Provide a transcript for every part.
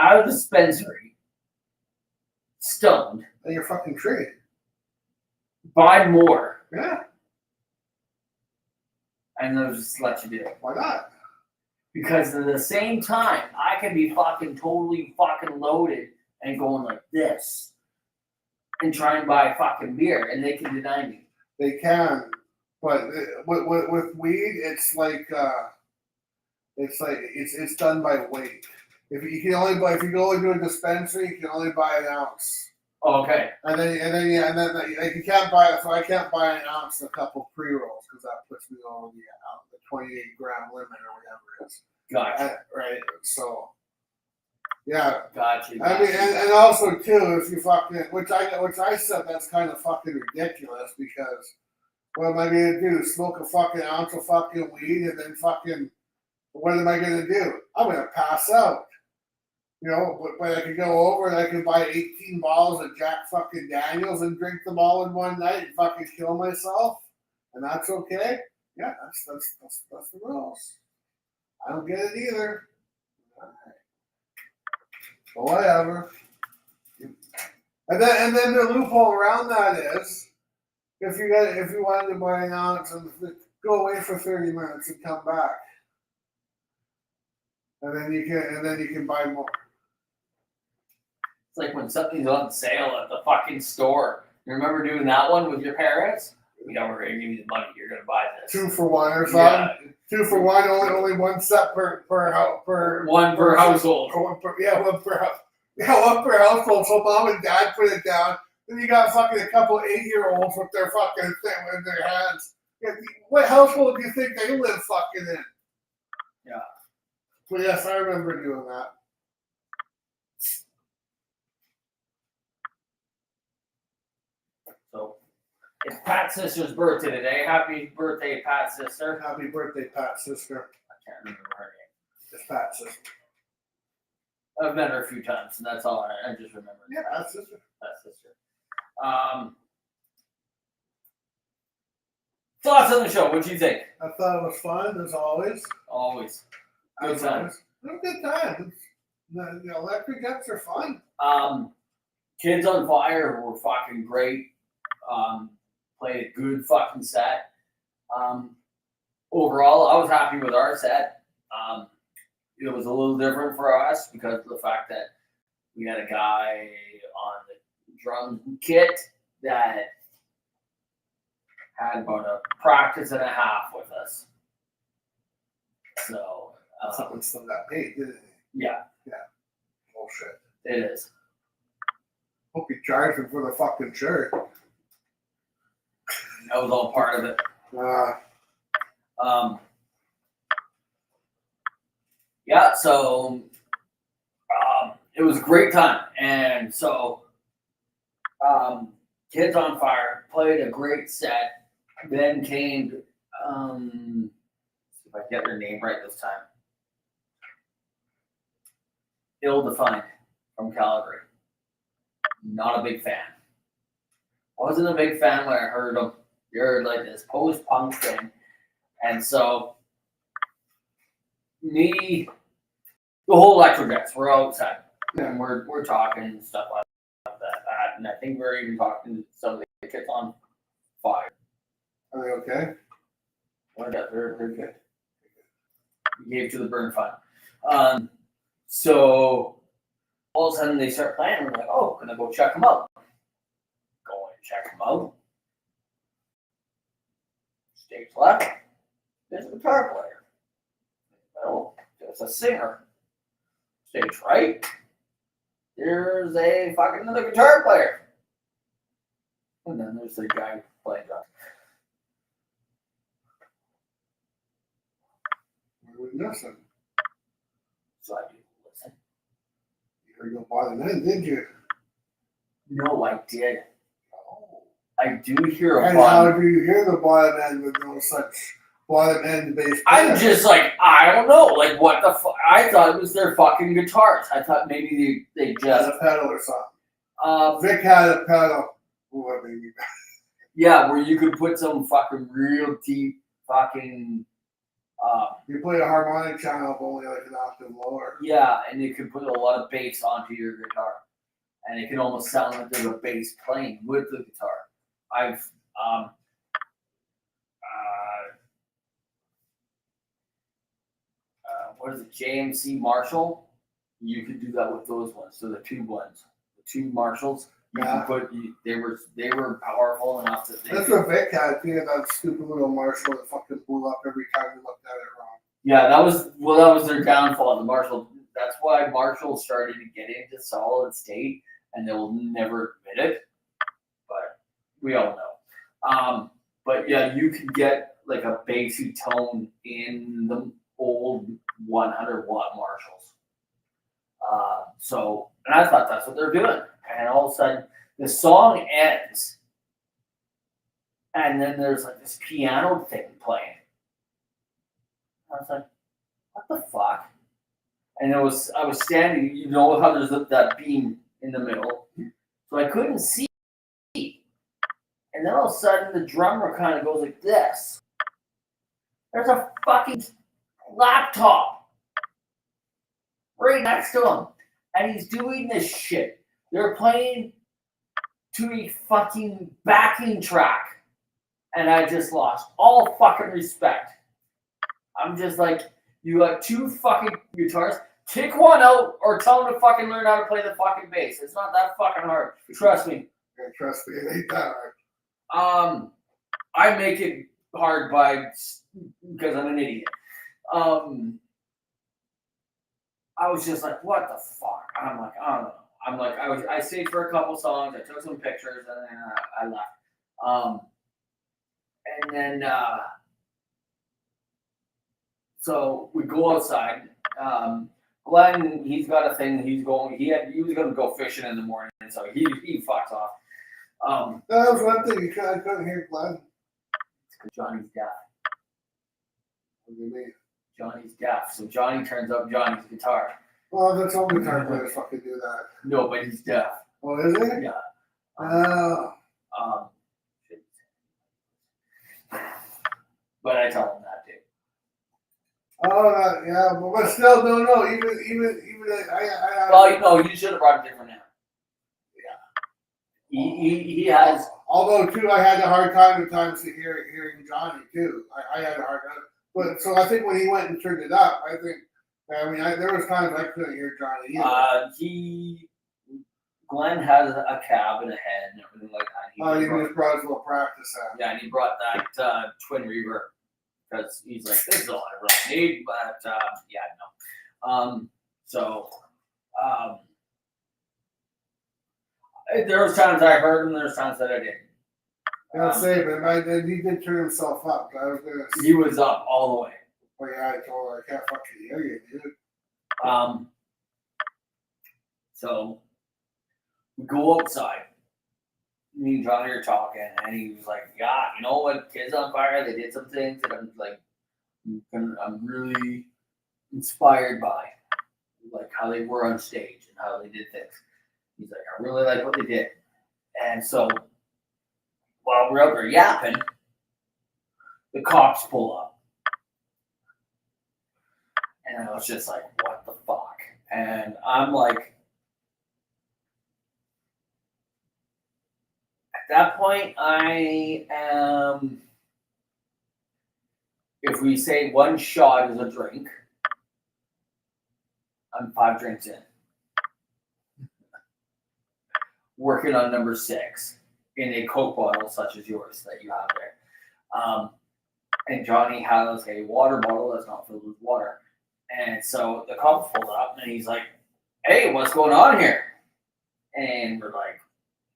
out of the dispensary, stoned. And you're fucking tree. Buy more. Yeah. And they'll just let you do it. Why not? Because at the same time, I can be fucking totally fucking loaded and going like this and try and buy fucking beer, and they can deny me. They can, but with weed, it's done by weight. If you can only do a dispensary, you can only buy an ounce. Okay. And then like you can't buy it. So I can't buy an ounce and a couple pre-rolls because that puts me on the 28 gram limit or whatever it is. Gotcha. Right. So yeah. Gotcha. I mean, and also too, if you fucking which I said that's kind of fucking ridiculous because what am I gonna do? Smoke a fucking ounce of fucking weed and then fucking what am I gonna do? I'm gonna pass out. You know, but I could go over and I could buy 18 bottles of Jack fucking Daniels and drink them all in one night and fucking kill myself, and that's okay. Yeah, that's the rules. I don't get it either. All right. But whatever. And then the loophole around that is, if you wanted to buy an ounce and go away for 30 minutes and come back, and then you can buy more. It's like when something's on sale at the fucking store. You remember doing that one with your parents? You know, we're going to give you the money. You're going to buy this. 2 for 1 or something. Yeah. 2 for 1, only one set per one per household. One per household. So mom and dad put it down. Then you got fucking a couple 8-year-olds with their fucking thing in their hands. What household do you think they live fucking in? Yeah. But yes, I remember doing that. So, it's Pat's sister's birthday today. Happy birthday, Pat's sister. Happy birthday, Pat's sister. I can't remember her name. It's Pat's sister. I've met her a few times, and that's all I just remember. Yeah, Pat's sister. Pat's sister. Thoughts on the show? What'd you think? I thought it was fun, as always. Always. Good time. It was a good time. The electric jets are fun. Kids on Fire were fucking great. Played a good fucking set. Overall, I was happy with our set. It was a little different for us because of the fact that we had a guy on the drum kit that had about a practice and a half with us. So someone still got paid, didn't it? Yeah. Yeah. Bullshit. It is. Hope you charged him for the fucking shirt. That was all part of it. Yeah, so it was a great time. And so Kids on Fire played a great set. Then came, let's see if I get their name right this time. Ill Defined from Calgary. Not a big fan. Wasn't a big fan when I heard them. You're like this post-punk thing. And so, the whole Electrojets, we're outside. And we're talking and stuff like that. And I think we're even talking to some of the kids on Fire. Are they okay? They're good. We gave to the burn fund. So all of a sudden they start playing. We're like, oh, gonna go check them out. Go and check them out. Stage left. There's a guitar player. Oh, there's a singer. Stage right. There's a fucking another guitar player. And then there's the guy playing drums. We listen. So I do listen. You heard no Boiling Men, did you? No, I did. Oh. I do hear a And how do you hear the Boiling Men with no such Boiling Men bass player? I'm just like, I don't know. Like, what the fuck? I thought it was their fucking guitars. I thought maybe they just. Had a pedal or something. Vic had a pedal. Ooh, baby. Yeah, where you could put some fucking real deep fucking You play a harmonic channel only like an octave lower. Yeah, and you can put a lot of bass onto your guitar, and it can almost sound like there's a bass playing with the guitar. I've what is it, JMC Marshall? You could do that with those ones. So the tube ones, the tube Marshalls. You Yeah. can put. They were powerful enough that they. That's what Vic had. He had that stupid little Marshall that fucking blew up every time you looked at it wrong. Yeah, that was their downfall. The Marshall. That's why Marshall started to get into solid state, and they will never admit it. But we all know. But yeah, you could get like a bassy tone in the old 100 watt Marshalls. And I thought that's what they're doing. And all of a sudden, the song ends, and then there's like this piano thing playing. I was like, what the fuck? And I was standing, you know how there's that beam in the middle, so I couldn't see. And then all of a sudden, the drummer kind of goes like this. There's a fucking laptop right next to him, and he's doing this shit. They're playing to a fucking backing track, and I just lost all fucking respect. I'm just like, you got two fucking guitars. Kick one out or tell them to fucking learn how to play the fucking bass. It's not that fucking hard. Trust me. Yeah, trust me, it ain't that hard. I make it hard because I'm an idiot. I was just like, what the fuck? I'm like, I don't know. I stayed for a couple songs. I took some pictures and then I left. And then so we go outside. Glenn, he's got a thing. He was going to go fishing in the morning, so he fucks off. That was one thing. I couldn't hear Glenn. It's because Johnny's deaf. What do you mean? Johnny's deaf, so Johnny turns up Johnny's guitar. Well, that's all guitar players fucking do that. No, but he's deaf. Oh, is it? Yeah. But I tell him that too. Oh, yeah, but still, no. Even I. Well, you should have brought a different amp. Yeah. He has. Although too, I had a hard time at times to hearing Johnny too. I had a hard time. But so I think when he went and turned it up, there was times I couldn't hear Johnny either. Glenn has a cab and a head and everything like that. He just brought his little practice out. Yeah, and he brought that twin reverb because he's like, this is all I really need. But no. There was times I heard him. There was times that I didn't. But he did turn himself up. He was up all the way. Well, yeah, I told her I can't fucking hear you, dude. So we go outside. Me and Johnny are talking, and he was like, "Yeah, you know what? Kids on Fire, they did some things that I'm really inspired by, like how they were on stage and how they did things." He's like, "I really like what they did," and so while we're out there yapping, the cops pull up. And I was just like, what the fuck? And I'm like, at that point, I am, if we say one shot is a drink, I'm 5 drinks in. Working on number 6 in a Coke bottle such as yours that you have there. And Johnny has a water bottle that's not filled with water. And so the cop pulled up and he's like, "Hey, what's going on here?" And we're like,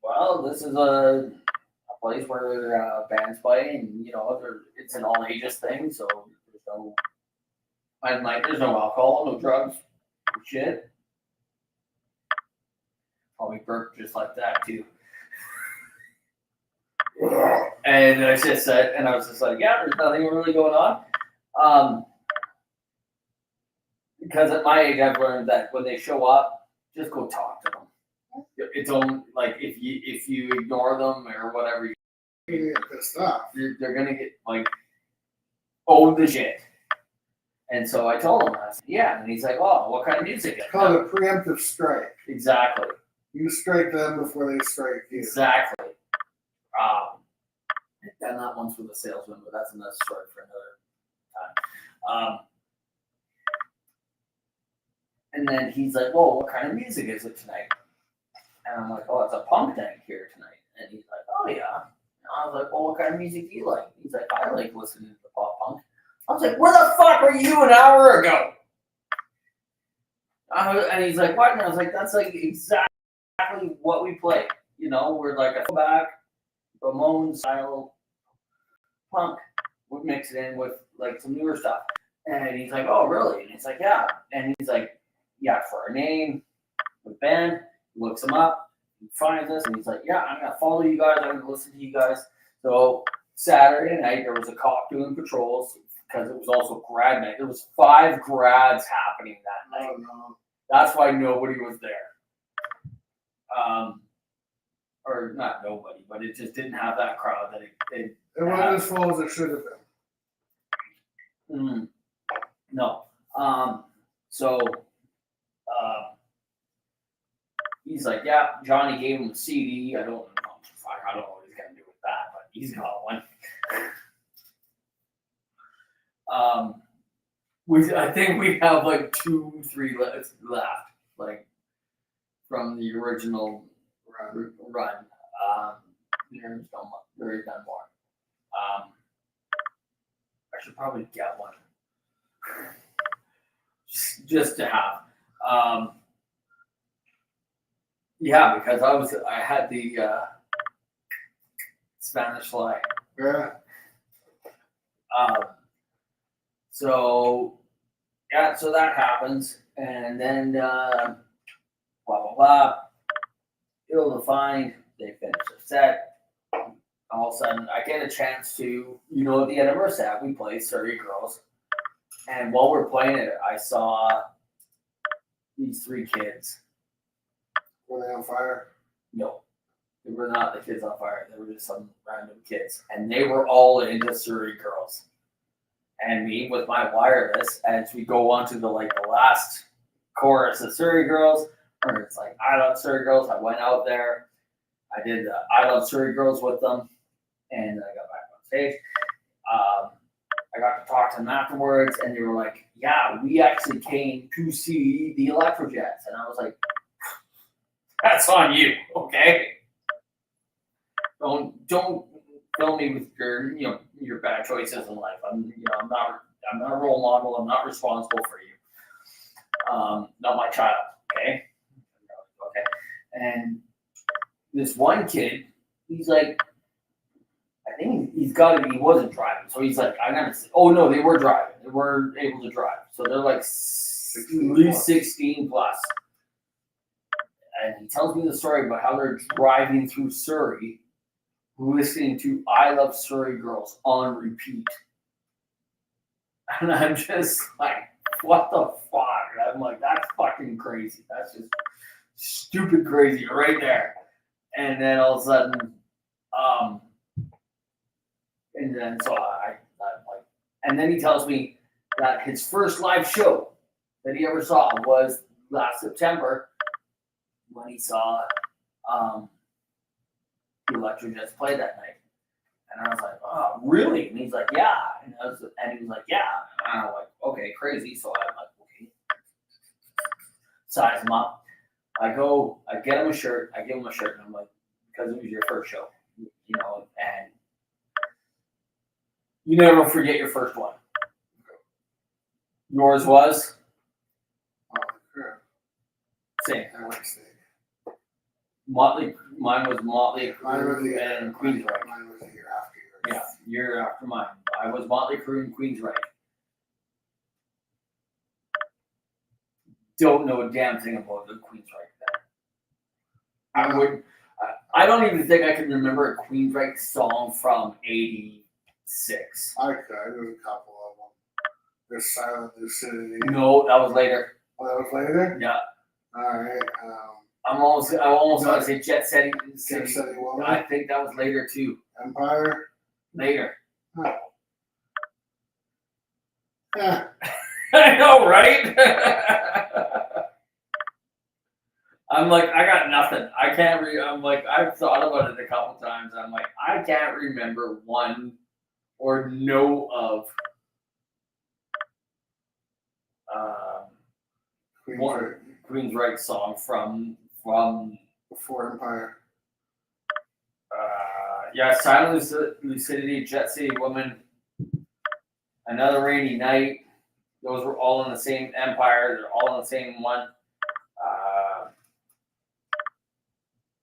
"Well, this is a place where bands play, and it's an all ages thing, so there's no alcohol, no drugs, no shit." Probably burped just like that too. And I just said, and I was just like, "Yeah, there's nothing really going on." Because at my age, I've learned that when they show up, just go talk to them. It's only like if you ignore them or whatever, You're gonna get pissed off. they're gonna get like, oh the shit. then so I told him, I said, yeah. And he's like, oh, what kind of music? It's called a preemptive strike. Exactly. You strike them before they strike you. Exactly. I've done that once with a salesman, but that's another story for another time. And then he's like, well, what kind of music is it tonight? And I'm like, oh, it's a punk night here tonight. And he's like, oh, yeah. And I was like, well, what kind of music do you like? He's like, I like listening to pop punk. I was like, where the fuck were you an hour ago? And he's like, what? And I was like, that's like exactly what we play. You know, we're like a throwback, Ramones style punk. We mix it in with like some newer stuff. And he's like, oh, really? And he's like, yeah. And he's like, yeah, for our name, the band, he looks them up, he finds us, and he's like, yeah, I'm going to follow you guys, I'm going to listen to you guys. So Saturday night, there was a cop doing patrols because it was also grad night. There was 5 grads happening that night. Oh, no. That's why nobody was there. Or not nobody, but it just didn't have that crowd that it It wasn't as full as it should have been. No. So he's like, yeah, Johnny gave him a CD. I don't know what he's gonna do with that, but he's got one. I think we have like 2-3 left, like from the original run. There's done more. I should probably get one just to have. Yeah, because I had the Spanish fly. Yeah. So that happens, and then blah blah blah. Ill defined. They finish their set. All of a sudden, I get a chance to, at the end of our set, we play Surrey Girls, and while we're playing it, I saw these 3 kids. Were they on fire? No, they were not the kids on fire. They were just some random kids, and they were all into Surrey Girls. And me with my wireless, as we go on to the last chorus of Surrey Girls, where it's like I love Surrey Girls. I went out there, I did the I love Surrey Girls with them, and then I got back on stage. I got to talk to them afterwards, and they were like, "Yeah, we actually came to see the Electrojets," and I was like, "That's on you, okay? Don't fill me with your bad choices in life. I'm not a role model. I'm not responsible for you. Not my child, okay? Okay." And this one kid, he's like, I think he wasn't driving. So he's like, oh no, they were driving. They were able to drive. So they're like at least 16 plus. And he tells me the story about how they're driving through Surrey, listening to I Love Surrey Girls on repeat. And I'm just like, what the fuck? I'm like, that's fucking crazy. That's just stupid crazy right there. And then all of a sudden, and then so I'm like, and then he tells me that his first live show that he ever saw was last September when he saw the Electrojets play that night. And I was like, oh, really? And he's like, yeah. And he was like, yeah. And I'm like, okay, crazy. So I'm like, okay. Size him up. I get him a shirt. I give him a shirt. And I'm like, because it was your first show, and you never forget your first one. Yours was? Same. Mine was Motley Crue and Queensryche. Mine was a year after yours. Yeah, year after mine. I was Motley Crue and Queensryche. Don't know a damn thing about the Queensryche then. I don't even think I can remember a Queensryche song from '86. I could. There's a couple of them. There's Silent Lucidity. No, that was later. Oh, that was later? Yeah. Alright. I almost want to say Jet Set City Woman. I think that was later too. Empire. Later. Huh. Yeah. I know, right? I'm like, I got nothing. I can't I'm like, I've thought about it a couple times. I'm like, I can't remember one or know of one Queensryche song from Before Empire. yeah, Silent Lucidity, Jet City Woman, Another Rainy Night. Those were all in the same Empire. They're all in the same one.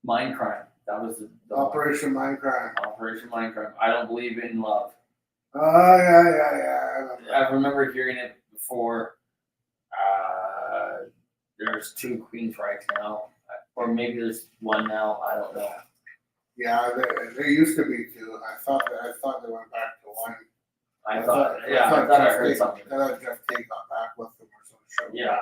Mindcrime. That was the Operation Mindcrime. Operation Mindcrime. I Don't Believe in Love. Oh yeah. I remember hearing it before. There's two Queensryche now, or maybe there's one now. I don't know. Yeah, there used to be two. I thought they went back to one. I thought I heard something. I thought Jeff Tate got back with them or some shit. Yeah.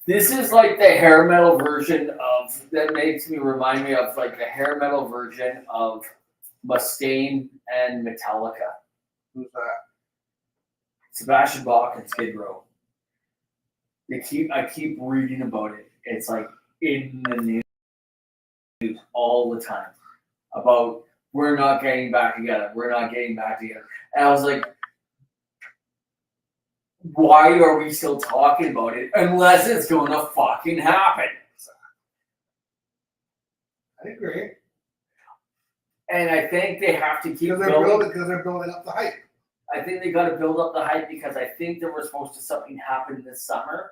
This is like the hair metal version of, that makes me remind me of like the hair metal version of Mustaine and Metallica. Who's that? Sebastian Bach and Skid Row. I keep reading about it. It's like in the news all the time about we're not getting back together. We're not getting back together. And I was like, why are we still talking about it unless it's going to fucking happen? I agree. And I think they have to keep because they're building up the hype. I think they got to build up the hype because I think there was supposed to something happen this summer,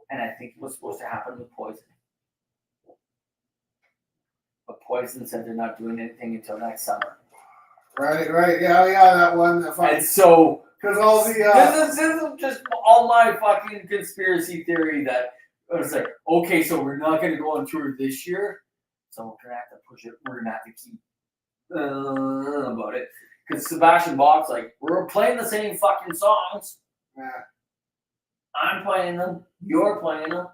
and I think it was supposed to happen with Poison. But Poison said they're not doing anything until next summer. Right, yeah, that one. And so, because all the this is just all my fucking conspiracy theory that it's like, okay, so we're not going to go on tour this year, so we're gonna have to push it. We're gonna have to keep about it. Because Sebastian Bach's like, we're playing the same fucking songs. Yeah. I'm playing them. You're playing them.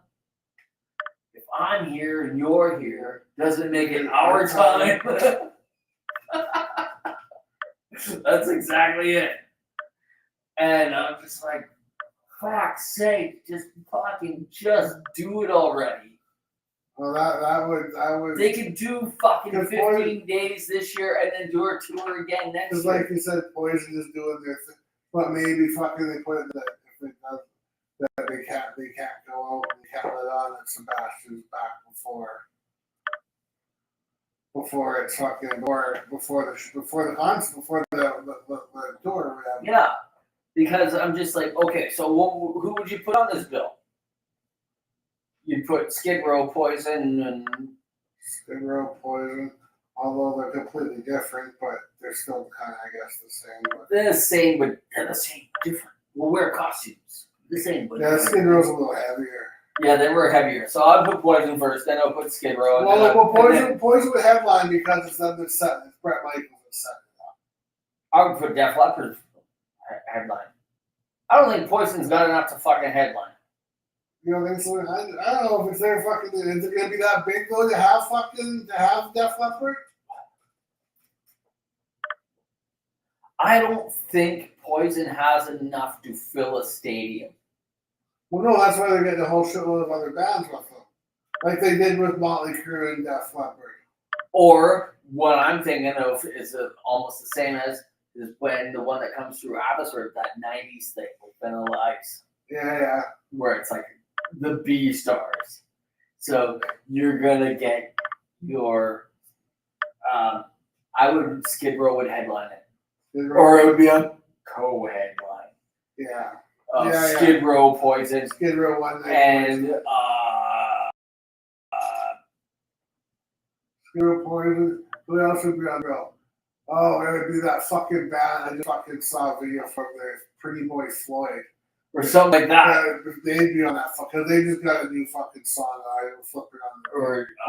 If I'm here and you're here, doesn't make it our time. That's exactly it. And I'm just like, fuck's sake, just do it already. Well, that would. They can do fucking 15 days this year and then do a tour again next year. Because, like you said, Poison is doing their thing, but maybe fucking they put it that if it does, that they can't go out and they can't let on that Sebastian's back before it's fucking before the tour. Yeah, because I'm just like, okay, so who would you put on this bill? You'd put Skid Row, Poison, and Skid Row, Poison, although they're completely different, but they're still kind of, I guess, the same. But they're the same, different. We'll wear costumes, the same, but yeah, Skid Row's a little heavier. Yeah, they were heavier. So I'll put Poison first, then I'll put Skid Row. Poison would headline because it's under set. It's Bret Michaels set. I would put Def Leppard headline. I don't think Poison's got enough to fucking headline. You don't think so? I don't know if it's their fucking. Is it gonna be that big though to have Def Leppard? I don't think Poison has enough to fill a stadium. Well, no, that's why they're getting a whole shitload of other bands with them, like they did with Motley Crue and Def Leppard. Or what I'm thinking of is almost the same as is when the one that comes through Abbotsford, that '90s thing with Vanilla Ice. Yeah. Where it's like the B stars. So you're gonna get your Skid Row would headline it. Or it would be a co-headline. Yeah. Skid Row, Poison. Skid Row one night. And Skid Row, Poison. Who else would be on the bill? Oh, it would be that fucking band I just fucking saw a video from there, Pretty Boy Floyd. Or something like that. Yeah, they'd be on that because they just got a new fucking song. I was flipping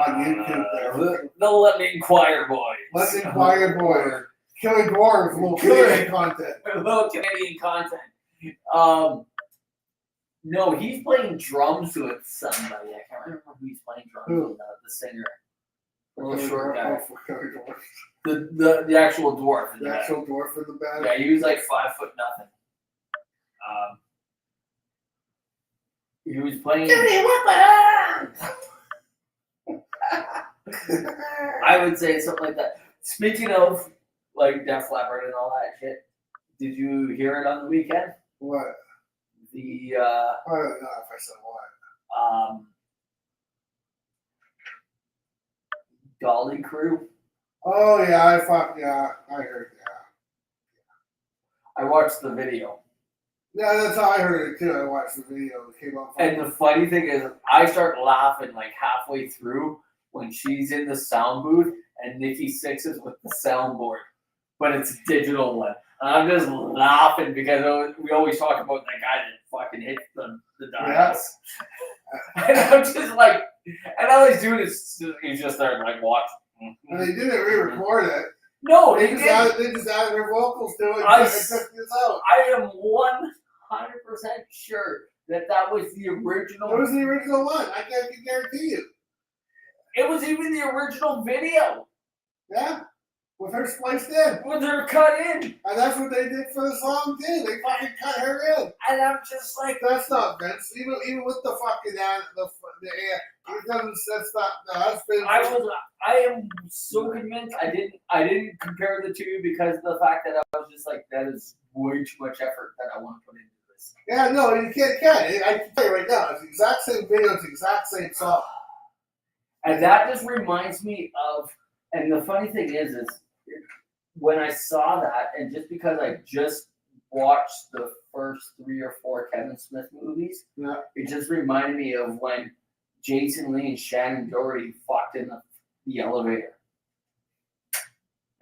on YouTube there. The Let Me Inquire Boys. Let Me Inquire Boys. Killing Dwarves, little Canadian content. Little Canadian content. No, he's playing drums with somebody. I can't remember who he's playing drums with. The singer. little short guy. For Killer Dwarf. The actual dwarf. The actual dwarf in the band. Yeah, he was like 5 foot nothing. He was playing. Give me weapons! I would say something like that. Speaking of like Def Leppard and all that shit, did you hear it on the weekend? What? The I don't know if I said what. Dolly Crew. Oh yeah, I heard that. I watched the video. Yeah, that's how I heard it too. I watched the video. It came out. And the funny thing is, I start laughing like halfway through when she's in the sound booth and Nikki Sixx is with the soundboard, but it's a digital one. And I'm just laughing because we always talk about that guy that fucking hits the dials. Yeah. And I'm just like, and all he's doing is he's just there like watching. And they didn't re-record it. No, they just added their vocals to it. I took this out. I am 100% sure that was the original. It was the original one. I can guarantee you. It was even the original video. Yeah, with her spliced in. With her cut in. And that's what they did for the song too. They fucking cut her in. And I'm just like, that's not Vince. Even with the fucking it doesn't. That's not. No, that's Vince. I am so convinced. I didn't compare the two because of the fact that I was just like, that is way too much effort that I want to put into this. Yeah, no, you can't. I can tell you right now, it's the exact same video, it's the exact same song. And that just reminds me of. And the funny thing is when I saw that, and just because I just watched the first 3 or 4 Kevin Smith movies, yeah, it just reminded me of when Jason Lee and Shannon Doherty fucked in the elevator.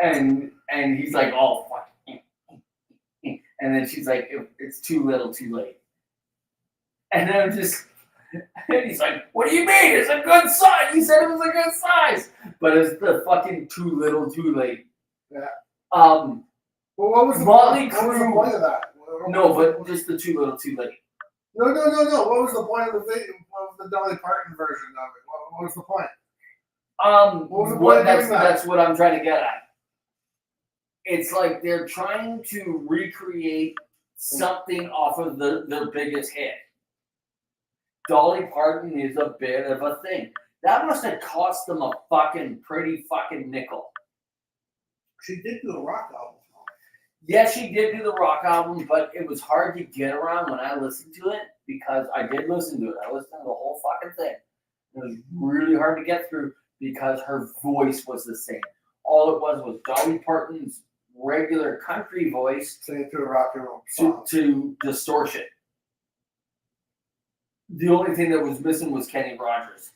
And he's like, oh, fuck. And then she's like, it's too little, too late. And I'm just, and he's like, what do you mean? It's a good size. He said it was a good size. But it's the fucking too little, too late. Yeah. Well, what was the Motley point? What was the point of that? No, but just the too little, too late. No. What was the point of the video, of the Dolly Parton version of it? What was the point? That's what I'm trying to get at. It's like they're trying to recreate something off of their biggest hit. Dolly Parton is a bit of a thing. That must have cost them a pretty fucking nickel. She did do a rock album. Yes, she did do the rock album, but it was hard to get around when I listened to it because I did listen to it. I listened to the whole fucking thing. It was really hard to get through because her voice was the same. All it was Dolly Parton's regular country voice to a rock and roll song. To distortion. The only thing that was missing was Kenny Rogers.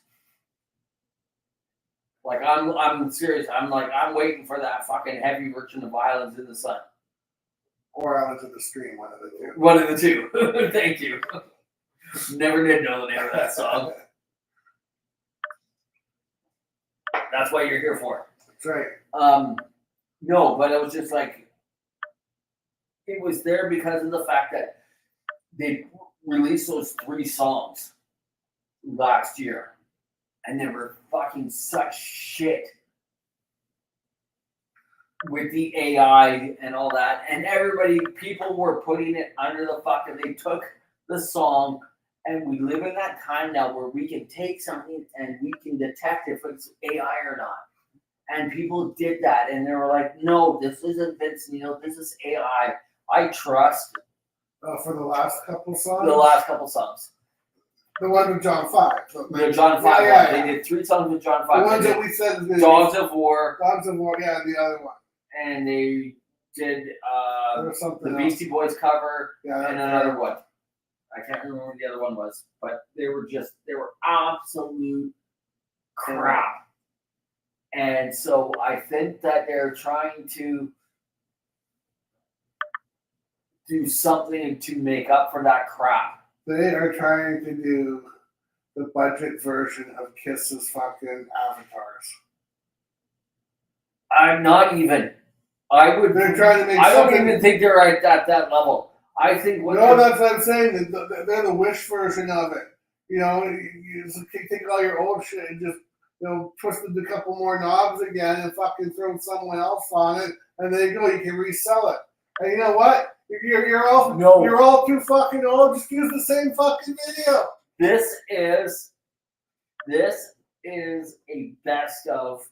Like I'm serious. I'm waiting for that fucking heavy version of Islands in the Sun. Or Islands in the Stream, one of the two. One of the two. Thank you. Never did know the name of that song. That's what you're here for. That's right. No, but it was just like, it was there because of the fact that they released those 3 songs last year. And they were fucking such shit with the AI and all that. And people were putting it under the fucking, they took the song, and we live in that time now where we can take something and we can detect if it's AI or not. And people did that, and they were like, no, this isn't Vince Neil, this is AI. I trust. For the last couple songs? The last couple songs. The one with John 5. The John 5 yeah. They did 3 songs with John 5. The ones that we said. Dogs of War. Dogs of War, yeah, and the other one. And they did the else. Beastie Boys cover, yeah, and another one. I can't remember what the other one was, but they were absolute crap. And so I think that they're trying to do something to make up for that crap. They are trying to do the budget version of Kiss's fucking Avatars. I'm not even. They're trying to make. I don't even think they're at that level. I think. That's what I'm saying. They're the Wish version of it. You know, you take all your old shit and just twisted a couple more knobs again and fucking throw someone else on it, and there you go, you can resell it. And you know what? You're all too fucking old. Just use the same fucking video. This is a best of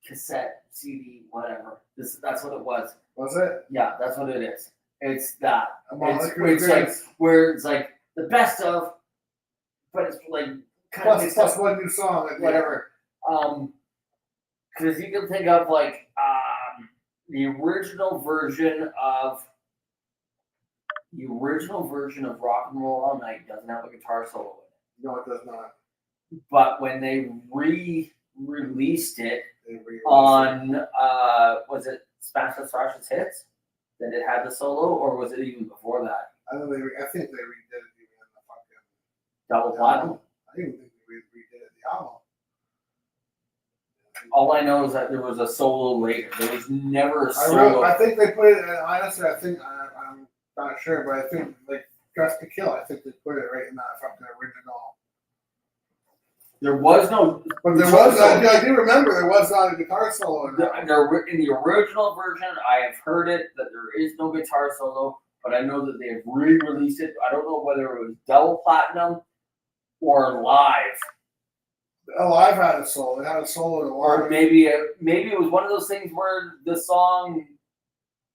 cassette, CD, whatever. That's what it was. Was it? Yeah, that's what it is. It's that. It's Where it's like the best of, but it's like kind of plus one new song. whatever. Because you can think of like the original version of Rock and Roll All Night doesn't have a guitar solo in it. No, it does not. But when they re-released it on was it Smash the Thrash's Hits that it had the solo, or was it even before that? I think they redid it even in the fucking Double Platinum? I didn't think they redid it in the album. All I know is that there was a solo later. There was never a solo. I think they put it. Honestly, I think I'm not sure, but I think like Dress to Kill. I think they put it right in that fucking original. There was no. But there was. I do remember there was not a guitar solo in that. In the original version, I have heard it that there is no guitar solo, but I know that they have re-released it. I don't know whether it was double platinum or live. Alive had a solo. It had a solo in Or Alive. maybe it was one of those things where the song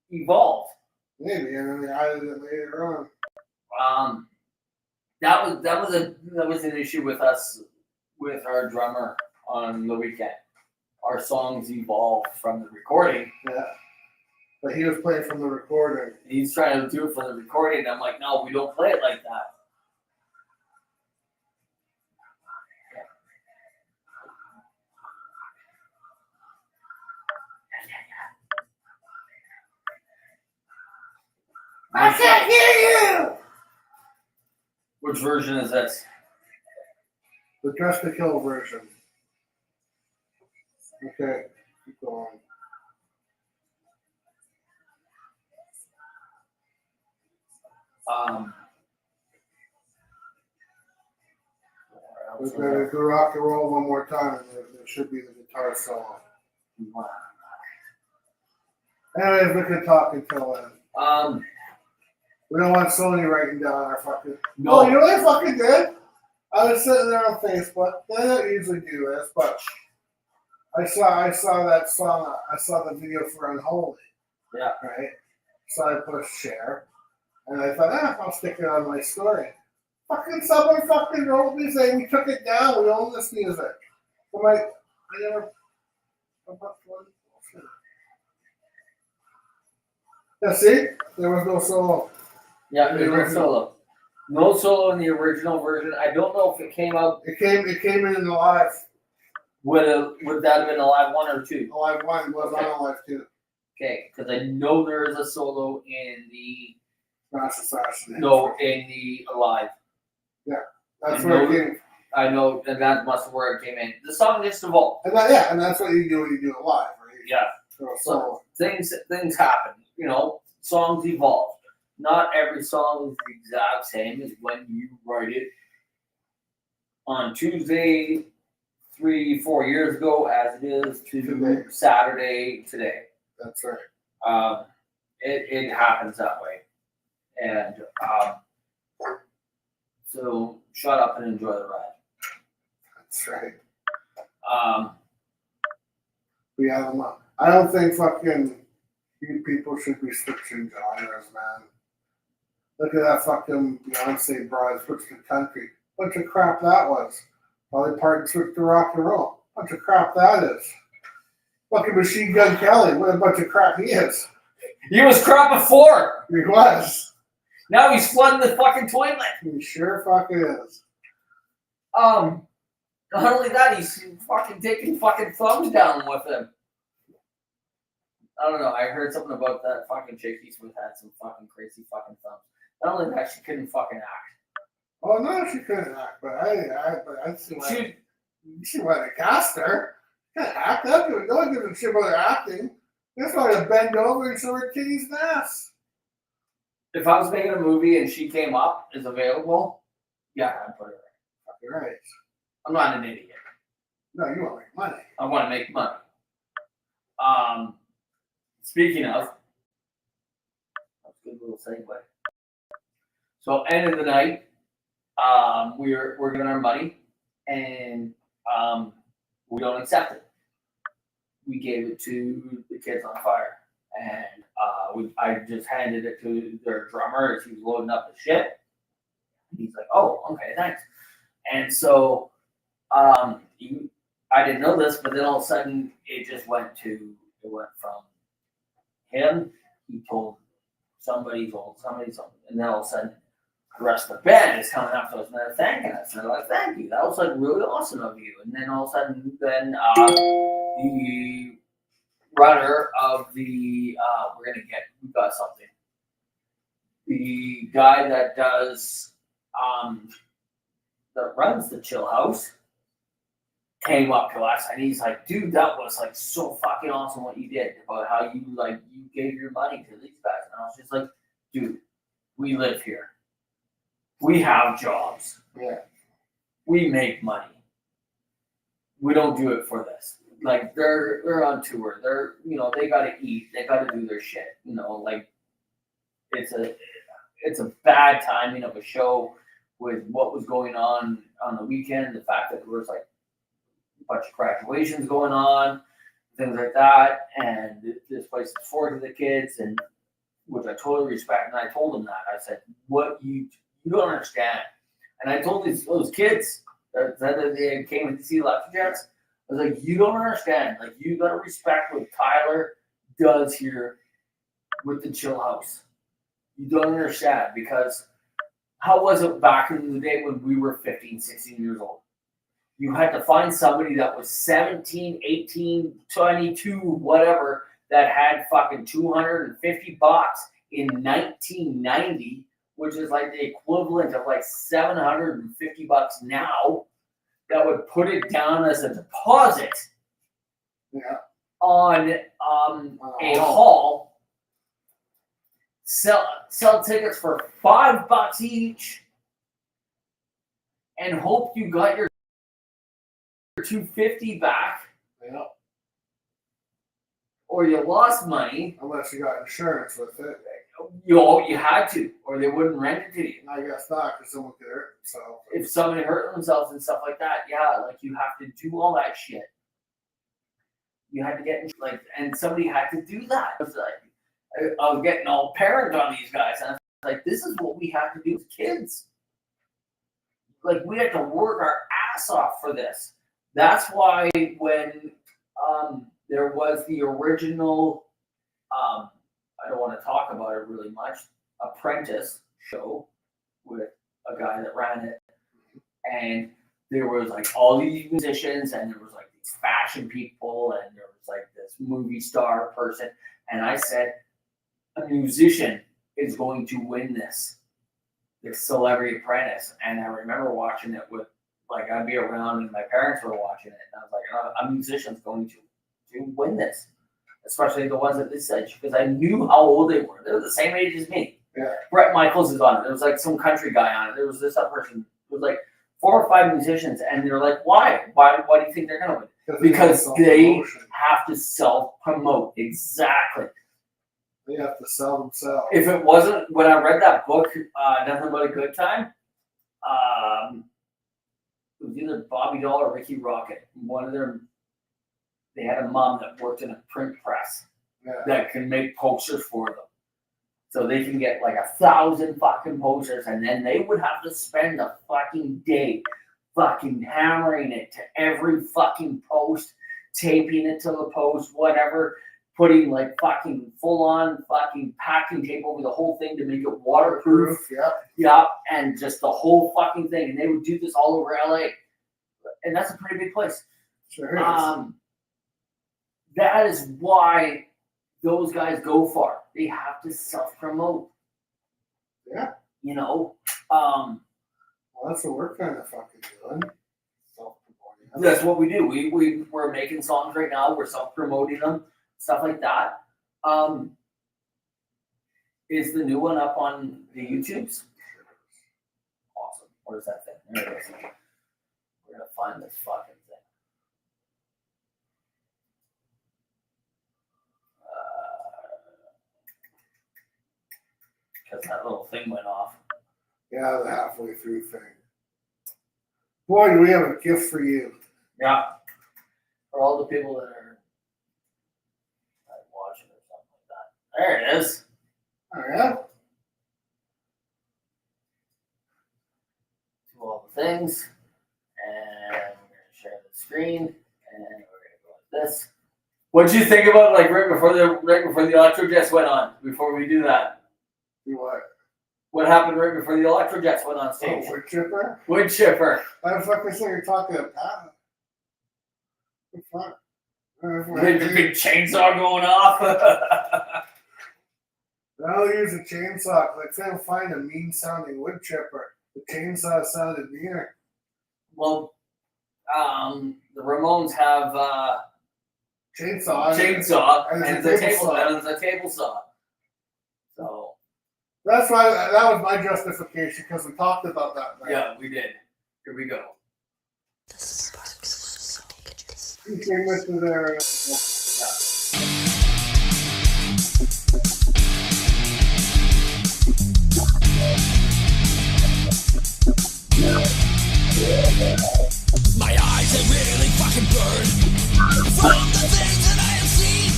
evolved. Maybe, and then they added it later on. That was an issue with us with our drummer on the weekend. Our songs evolved from the recording. Yeah. But he was playing from the recording. He's trying to do it from the recording. I'm like, no, we don't play it like that. I can't hear you! Which version is this? The Dress to Kill version. Okay, keep going. We're going to do Rock and Roll one more time, and there should be the guitar solo. Anyways, we can talk until then. We don't want Sony writing down our fucking. No. Oh, you know what I fucking did? I was sitting there on Facebook. I don't usually do this, but I saw that song. I saw the video for Unholy. Yeah. Right. So I pushed share, and I thought, I'll stick it on my story. Fucking someone fucking wrote me saying we took it down. We own this music. I'm like, I never. Yeah, see, there was no solo. Yeah, there's no solo. No solo in the original version. I don't know if it came out. It came in the live. Would that have been a live 1 or 2? The live one was on a live 2. Okay, because I know there is a solo in the Smash Assassin. no in the Alive. That's where it came. I know, and that must have where it came in. The song just evolved. And and that's what you do when you do it live, right? Yeah. So things happen. Songs evolve. Not every song is the exact same as when you write it on Tuesday 3-4 years ago as it is to Saturday today. That's right. It happens that way. And so shut up and enjoy the ride. That's right. Yeah, I don't think fucking you people should be switching genres, man. Look at that fucking Beyonce broad switch to country. Bunch of crap that was. Dolly Parton switched to rock and roll. Bunch of crap that is. Fucking Machine Gun Kelly, what a bunch of crap he is. He was crap before. He was. Now he's flooding the fucking toilet. He sure fucking is. Not only that, he's fucking taking fucking thumbs down with him. I don't know. I heard something about that fucking chick he's with had some fucking crazy fucking thumbs. Not only that, she couldn't fucking act. Oh no, she couldn't act, but I see why. She why they cast her. Can't act. No one gives a shit about her acting. That's why to bend over and show her titties and ass. If I was making a movie and she came up, is available, yeah, I'd put her in. fucking right. I'm not an idiot. No, you want to make money. I want to make money. Speaking of, that's a good little segue. So end of the night, we're getting our money, and we don't accept it. We gave it to the Kids on Fire, and I just handed it to their drummer as he was loading up the shit. He's like, "Oh, okay, thanks." And so, I didn't know this, but then all of a sudden, it went from him. He told somebody, and then all of a sudden, the rest of the band is coming up to us and they're thanking us. And they're like, "Thank you, that was like really awesome of you." And then all of a sudden, the runner of the we got something. The guy that does that runs the Chill House came up to us and he's like, "Dude, that was like so fucking awesome what you did about how you gave your money to these guys." And I was just like, "Dude, we live here. We have jobs. Yeah. We make money. We don't do it for this. Like they're on tour. They're they gotta eat. They gotta do their shit. Like it's a bad timing of a show with what was going on the weekend. The fact that there was like a bunch of graduations going on, things like that, and this place is for the kids, and which I totally respect. And I told them that. I said, "What you don't understand." And I told those kids that they came to see Lefty Jets, I was like, "You don't understand. Like, you gotta respect what Tyler does here with the Chill House. You don't understand, because how was it back in the day when we were 15, 16 years old? You had to find somebody that was 17, 18, 22, whatever, that had fucking $250 in 1990, which is like the equivalent of like $750 now, that would put it down as a deposit on a hall, sell tickets for $5 each, and hope you got your $250 back, or you lost money. Unless you got insurance with it. You had to, or they wouldn't rent it to you. I guess not, because someone could hurt themselves. If somebody hurt themselves and stuff like that, you have to do all that shit. You had to get and somebody had to do that. It was like, I was getting all parent on these guys, and I was like, this is what we have to do as kids. Like, we had to work our ass off for this. That's why when there was the original, I don't want to talk about it really much, Apprentice show with a guy that ran it, and there was like all these musicians, and there was like these fashion people, and there was like this movie star person, and I said, a musician is going to win this Celebrity Apprentice. And I remember watching it with, like, I'd be around and my parents were watching it, and I was like, a musician's going to win this, especially the ones at this age, because I knew how old they were. They were the same age as me. Yeah. Brett Michaels is on it. There was like some country guy on it. There was this other person. It was like 4 or 5 musicians, and they're like, why do you think they're gonna win? Because they have to self-promote. Exactly. They have to sell themselves. If it wasn't, when I read that book, Nothing But a Good Time, it was either Bobby Doll or Ricky Rocket. They had a mom that worked in a print press that can make posters for them. So they can get like 1,000 fucking posters, and then they would have to spend a fucking day fucking hammering it to every fucking post, taping it to the post, whatever, putting like fucking full on fucking packing tape over the whole thing to make it waterproof. Yeah, and just the whole fucking thing. And they would do this all over LA. And that's a pretty big place. Sure is. That is why those guys go far. They have to self-promote. Yeah. Well, that's what we're kind of fucking doing. Self-promoting. That's what we do. We're making songs right now. We're self-promoting them, stuff like that. Is the new one up on the YouTubes? Awesome. Where's that thing? There it is. find this fucking thing. Because that little thing went off. Yeah, the halfway through thing. Boy, do we have a gift for you. Yeah. For all the people that are watching or something like that. There it is. Oh, yeah? Do all the things. And we're going to share the screen. And we're going to go like this. What'd you think about like right before the electro jets went on? Before we do that, Do what? what happened right before the electro jets went on stage? Oh, wood chipper? Wood chipper. I fucking say you're talking about the fuck? With the big chainsaw going off. I'll use a chainsaw. Like, they'll find a mean sounding wood chipper. The chainsaw sounded meaner. Well, the Ramones have Chainsaw. chainsaw and it's a it's table saw. and it's a table saw. So That's why that was my justification, because we talked about that. Right? yeah, we did. Here we go. The sparks were so contagious. He came into their. My eyes have really fucking burned from the things that I have seen.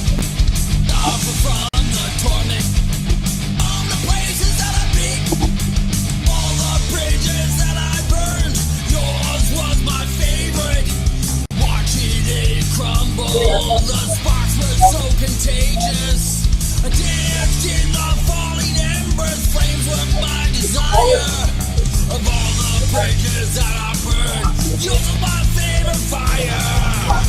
Offer from the torment of the places that I've been. All the bridges that I burned, yours was my favorite. Watching it crumble, the sparks were so contagious. I danced in the falling embers, flames were my desire. Of all the bridges that I burned, yours was my favorite fire.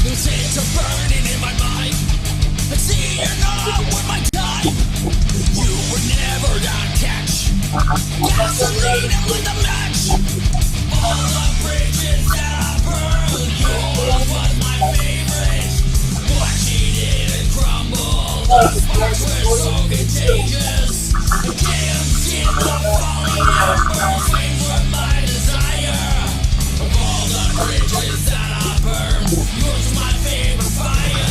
The saints are burning in my mind. I see you're not worth my time. You were never gonna catch gasoline and lit the match. All the bridges that I burned, yours was my favorite. Watching it crumble, the sparks were so contagious. I danced in the falling embers, flames were my desire. Of all the bridges that I burned, yours was my favorite fire.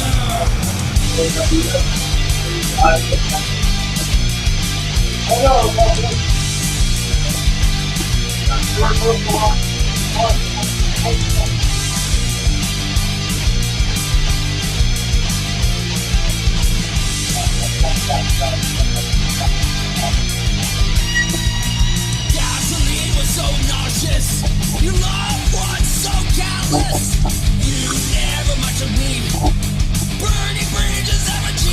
Gasoline was so nauseous. Your love was so callous. You never much of me. Burning bridges of a G.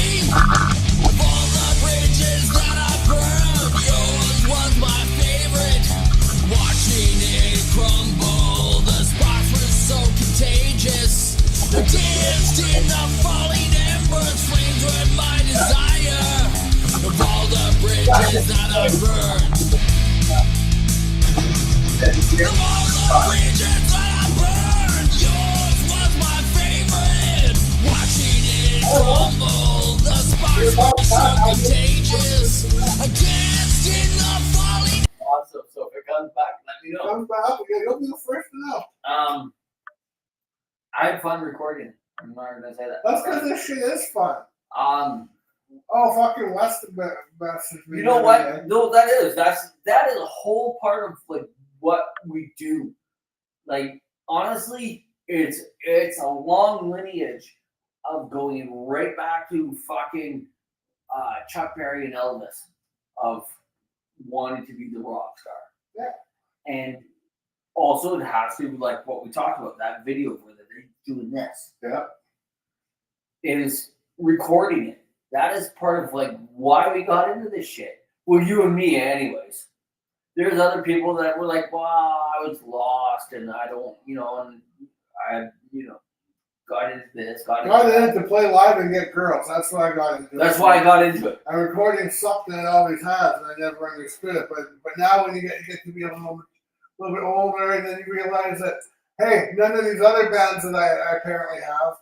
Of all the bridges that I burned, yours was my favorite. Watching it crumble, the sparks were so contagious. I danced in the falling embers, flames were my desire. Of all the bridges that I burned, of all the bridges that I burned, yours was my favorite. Watching it crumble, the sparks were so contagious. I danced in the falling. Awesome. So if it comes back, let me know. Comes back, you'll be the first to know. I had fun recording. I'm not gonna say that. That's because this shit is fun. Oh, fucking Weston messaged me. you know the what? other day. No, that is a whole part of like what we do. Like honestly, it's a long lineage of going right back to fucking Chuck Berry and Elvis of wanting to be the rock star. Yeah. And also it has to be like what we talked about, that video where they're doing this. Yeah. Is recording it. That is part of like why we got into this shit. Well, you and me anyways. There's other people that were like, well, I was lost and I don't, and I, got into this, got Got into in that. it to play live and get girls. That's what I got into. That's why I got into it. And recording something it always has, and I never understood it. But now when you get to be a little bit older, and then you realize that hey, none of these other bands that I apparently have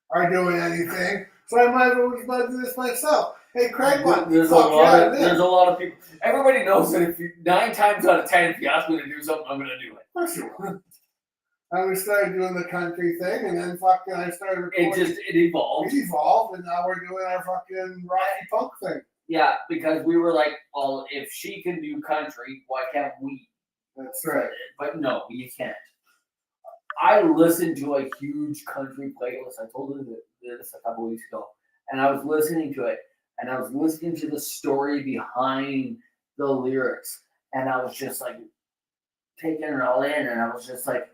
are doing anything. So I might as well do this myself. Hey, Craig, There's a lot of people. Everybody knows that if you 9 times out of 10, if you ask me to do something, I'm gonna do it. Of course you will. And we started doing the country thing, and then fucking I started recording. It evolved. It evolved, and now we're doing our fucking rocky punk thing. Yeah, because we were like, well, if she can do country, why can't we? That's right. But no, you can't. I listened to a huge country playlist. I told you this a couple weeks ago, and I was listening to it, and I was listening to the story behind the lyrics, and I was just like taking it all in, and I was just like,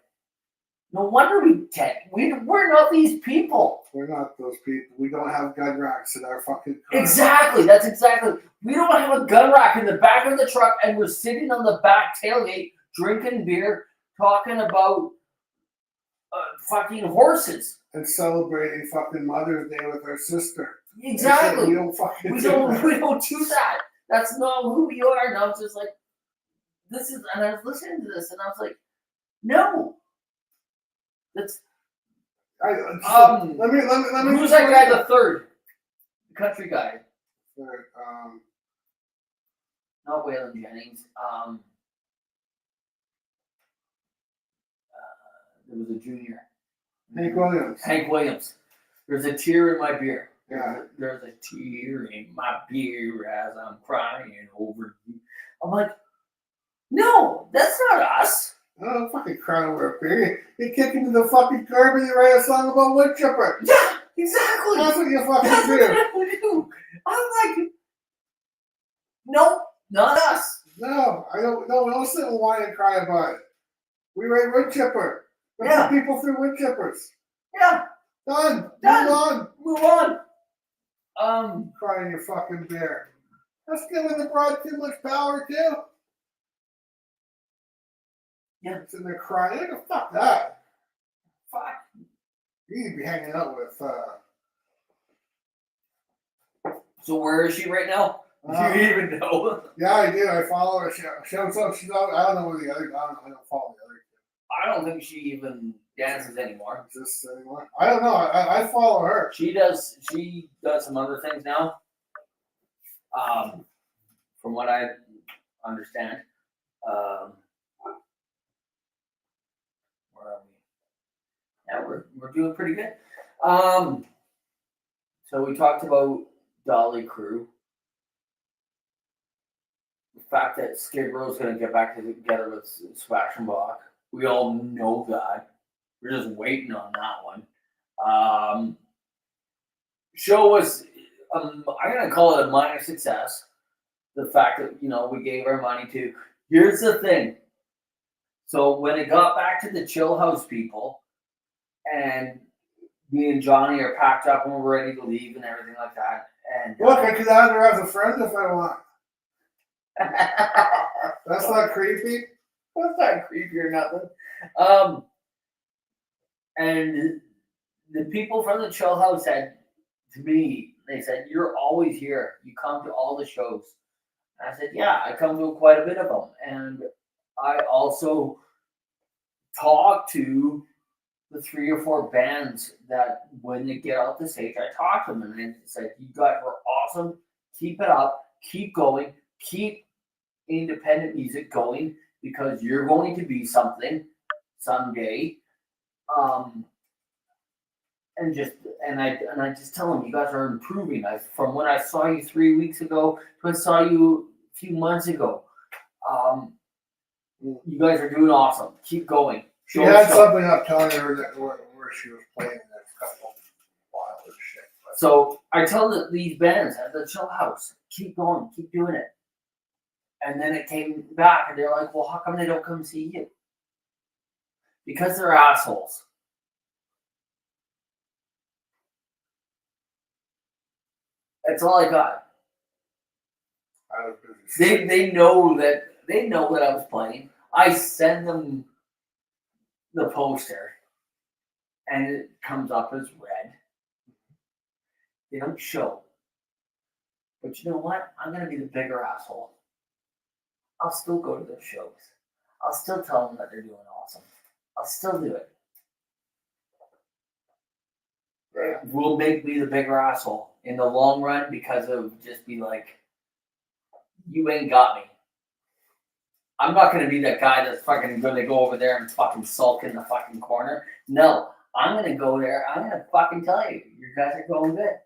no wonder we're not these people. We're not those people. We don't have gun racks in our fucking car. Exactly. That's exactly. We don't have a gun rack in the back of the truck, and we're sitting on the back tailgate drinking beer, talking about fucking horses. And celebrating fucking Mother's Day with our sister. Exactly. We don't fucking We do don't that. do that. That's not who we are. And I was just like, this is, and I was listening to this, and I was like, no. That's Let me. who's that guy? The third, the country guy. Not Waylon Jennings. There was a junior. Hank Williams. Hank Williams. There's a tear in my beer. Yeah. There's a tear in my beer as I'm crying over you. I'm like, no, that's not us. Oh, fucking crying over a beer. You kick into the fucking curb and you write a song about wood chipper. Yeah, exactly. That's what you fucking That's do. what I do. I'm like, nope, not us. No, I don't. No, don't sit and whine and cry about it. We write wood chipper. We Yeah. put people through wood chippers. Yeah, Done. Done. Move on. move on. Crying your fucking beer. That's giving the broad too much power too. Yeah. Sitting there crying. Like, fuck that. Fuck. You need to be hanging out with. So where is she right now? Do you even know? Yeah, I do. I follow her. She's out. I don't know where the other. I don't follow the other. I don't think she even dances anymore. Just anymore. I don't know. I follow her. She does some other things now. From what I understand. Where are we? Yeah, we're doing pretty good. So we talked about Dolly Crew. The fact that Skid Row's going to get back together with Sebastian Bach. We all know that. We're just waiting on that one. Show was, I'm going to call it a minor success. The fact that, we gave our money to. Here's the thing. So when it got back to the Chill House people, and me and Johnny are packed up and we're ready to leave and everything like that. And Look, I could have her as a friend if I want. That's not creepy. That's not creepy or nothing. And the people from the Chill House said to me, they said, "You're always here. You come to all the shows." And I said, "Yeah, I come to quite a bit of them." And I also talk to the 3 or 4 bands that when they get off the stage, I talk to them and I said, "You guys are awesome. Keep it up. Keep going. Keep independent music going because you're going to be something someday." And I just tell them, you guys are improving. From when I saw you 3 weeks ago to when I saw you a few months ago. You guys are doing awesome. Keep going. She had something up telling her that where she was playing that couple wild shit. So I tell these bands at the Chill House, keep going, keep doing it. And then it came back and they're like, well, how come they don't come see you? Because they're assholes. That's all I got. I was busy. They know that I was playing. I send them the poster. and it comes up as red. They don't show. But you know what? I'm gonna be the bigger asshole. I'll still go to their shows. I'll still tell them that they're doing awesome. I'll still do it. It will make me the bigger asshole in the long run because of just be like, you ain't got me. I'm not gonna be that guy that's fucking gonna go over there and fucking sulk in the fucking corner. No, I'm gonna go there. I'm gonna fucking tell you, you guys are going good.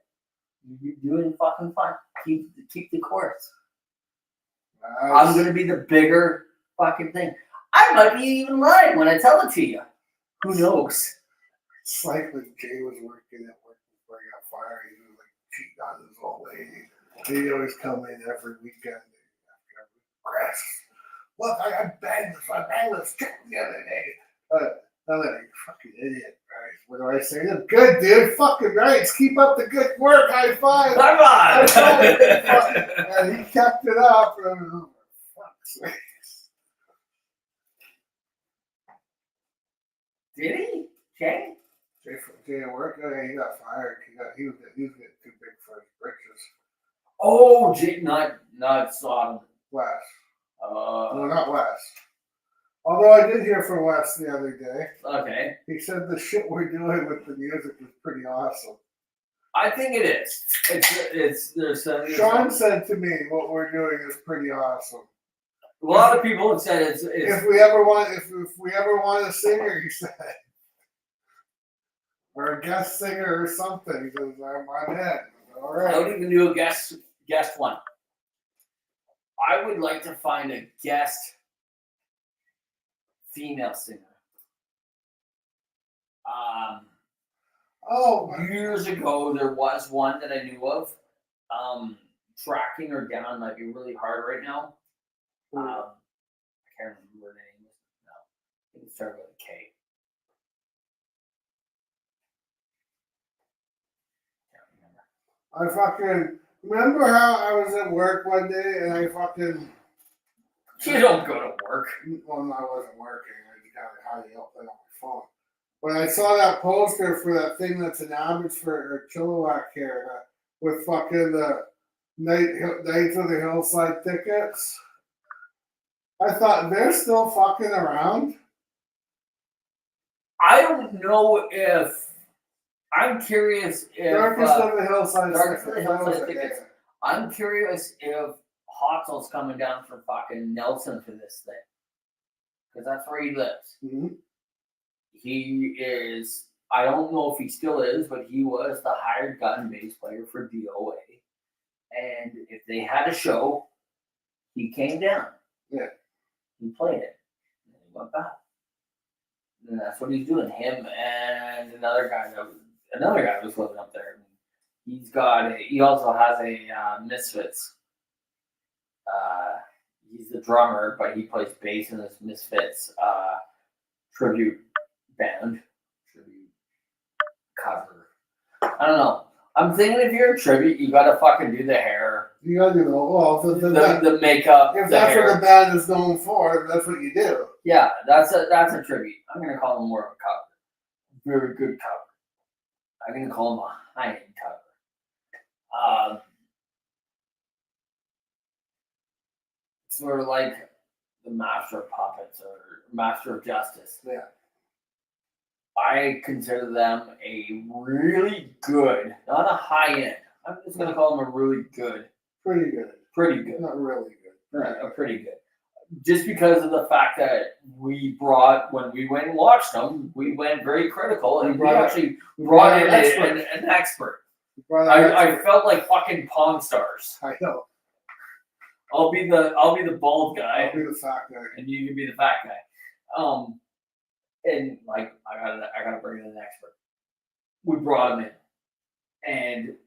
You're doing fucking fine. Keep the course. I'm gonna be the bigger fucking thing. I might be even lying when I tell it to you. Who knows? It's like when Jay was working at work before he got fired. He was like cheating on his old lady. He'd always come in every weekend. Grass. Look, I banged this chick the other day. I'm like, you fucking idiot, right? What do I say? Good, dude. Fucking right. Keep up the good work. High five. High five. And he kept it up. Oh, fuck's sake. Did he? Jay? Jay at work? Oh, yeah, he got fired. He was getting too big for his britches. Oh, Jay, not Sodom. Wes. No, No, not Wes. Although I did hear from Wes the other day. Okay. He said the shit we're doing with the music is pretty awesome. I think it is. There's Sean said to me, what we're doing is pretty awesome. a lot of people have said it's If we ever want a singer, he said, or a guest singer or something, he says, I'm in. All I right. don't even do a guest one. I would like to find a guest female singer. Years ago, there was one that I knew of. Tracking her down might be really hard right now. I can't remember her name. No, I think it started with a K. Can't remember. I fucking remember how I was at work one day and I fucking. You don't go to work. Well, I wasn't working. I just got how you up on my phone. When I saw that poster for that thing that's an average for Chilliwack here with fucking the Nights of the Hillside tickets, I thought they're still fucking around. I don't know if. I'm curious if. Darkest of the Hillside Darkest of the tickets. Hillside tickets. I'm curious if Hotzel's coming down from fucking Nelson for this thing. Because that's where he lives. Mm-hmm. He is, I don't know if he still is, but he was the hired gun bass player for DOA. And if they had a show, he came down. Yeah. He played it. And he went back. And that's what he's doing. Him and another guy was living up there. He also has a Misfits. He's the drummer, but he plays bass in this Misfits tribute band. Tribute cover. I don't know. I'm thinking if you're a tribute, you gotta fucking do the hair. You gotta do The makeup. If the that's hair. what the band is known for, that's what you do. Yeah, that's a tribute. I'm gonna call him more of a cover. Very good cover. I'm gonna call him a high-end cover. Sort of like the Master of Puppets or Master of Justice. Yeah. I consider them a really good, not a high-end. I'm just gonna call them a really good. Pretty good. Pretty good. Not really good. Right, pretty good. Just because of the fact that when we went and watched them, we went very critical and we actually brought in an expert. I felt like fucking Pawn Stars. I know. I'll be the bald guy, I'll be the fat guy. and you can be the fat guy. And like I gotta bring in an expert. We brought him in, and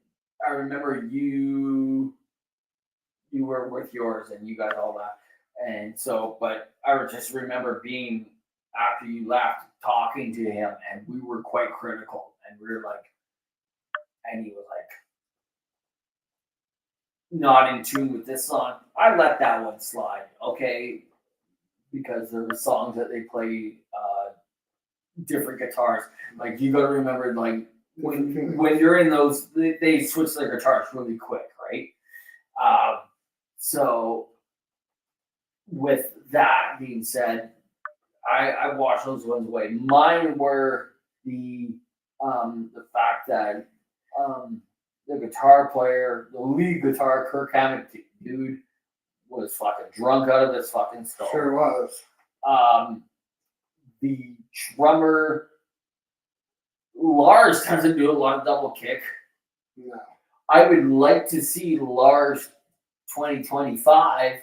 I remember you were with yours, and you got all that. And so, but I just remember being, after you left, talking to him, and we were quite critical, and we were like, and he was like, not in tune with this song. I let that one slide, okay? Because there were songs that they played different guitars. Like you got to remember, like when you're in those, they switch their guitars really quick, right? So with that being said, I washed those ones away. Mine were the fact that the guitar player, the lead guitar, Kirk Hammett, dude, was fucking drunk out of his fucking skull. Sure was. The drummer, Lars, doesn't do a lot of double kick. No. I would like to see Lars 2025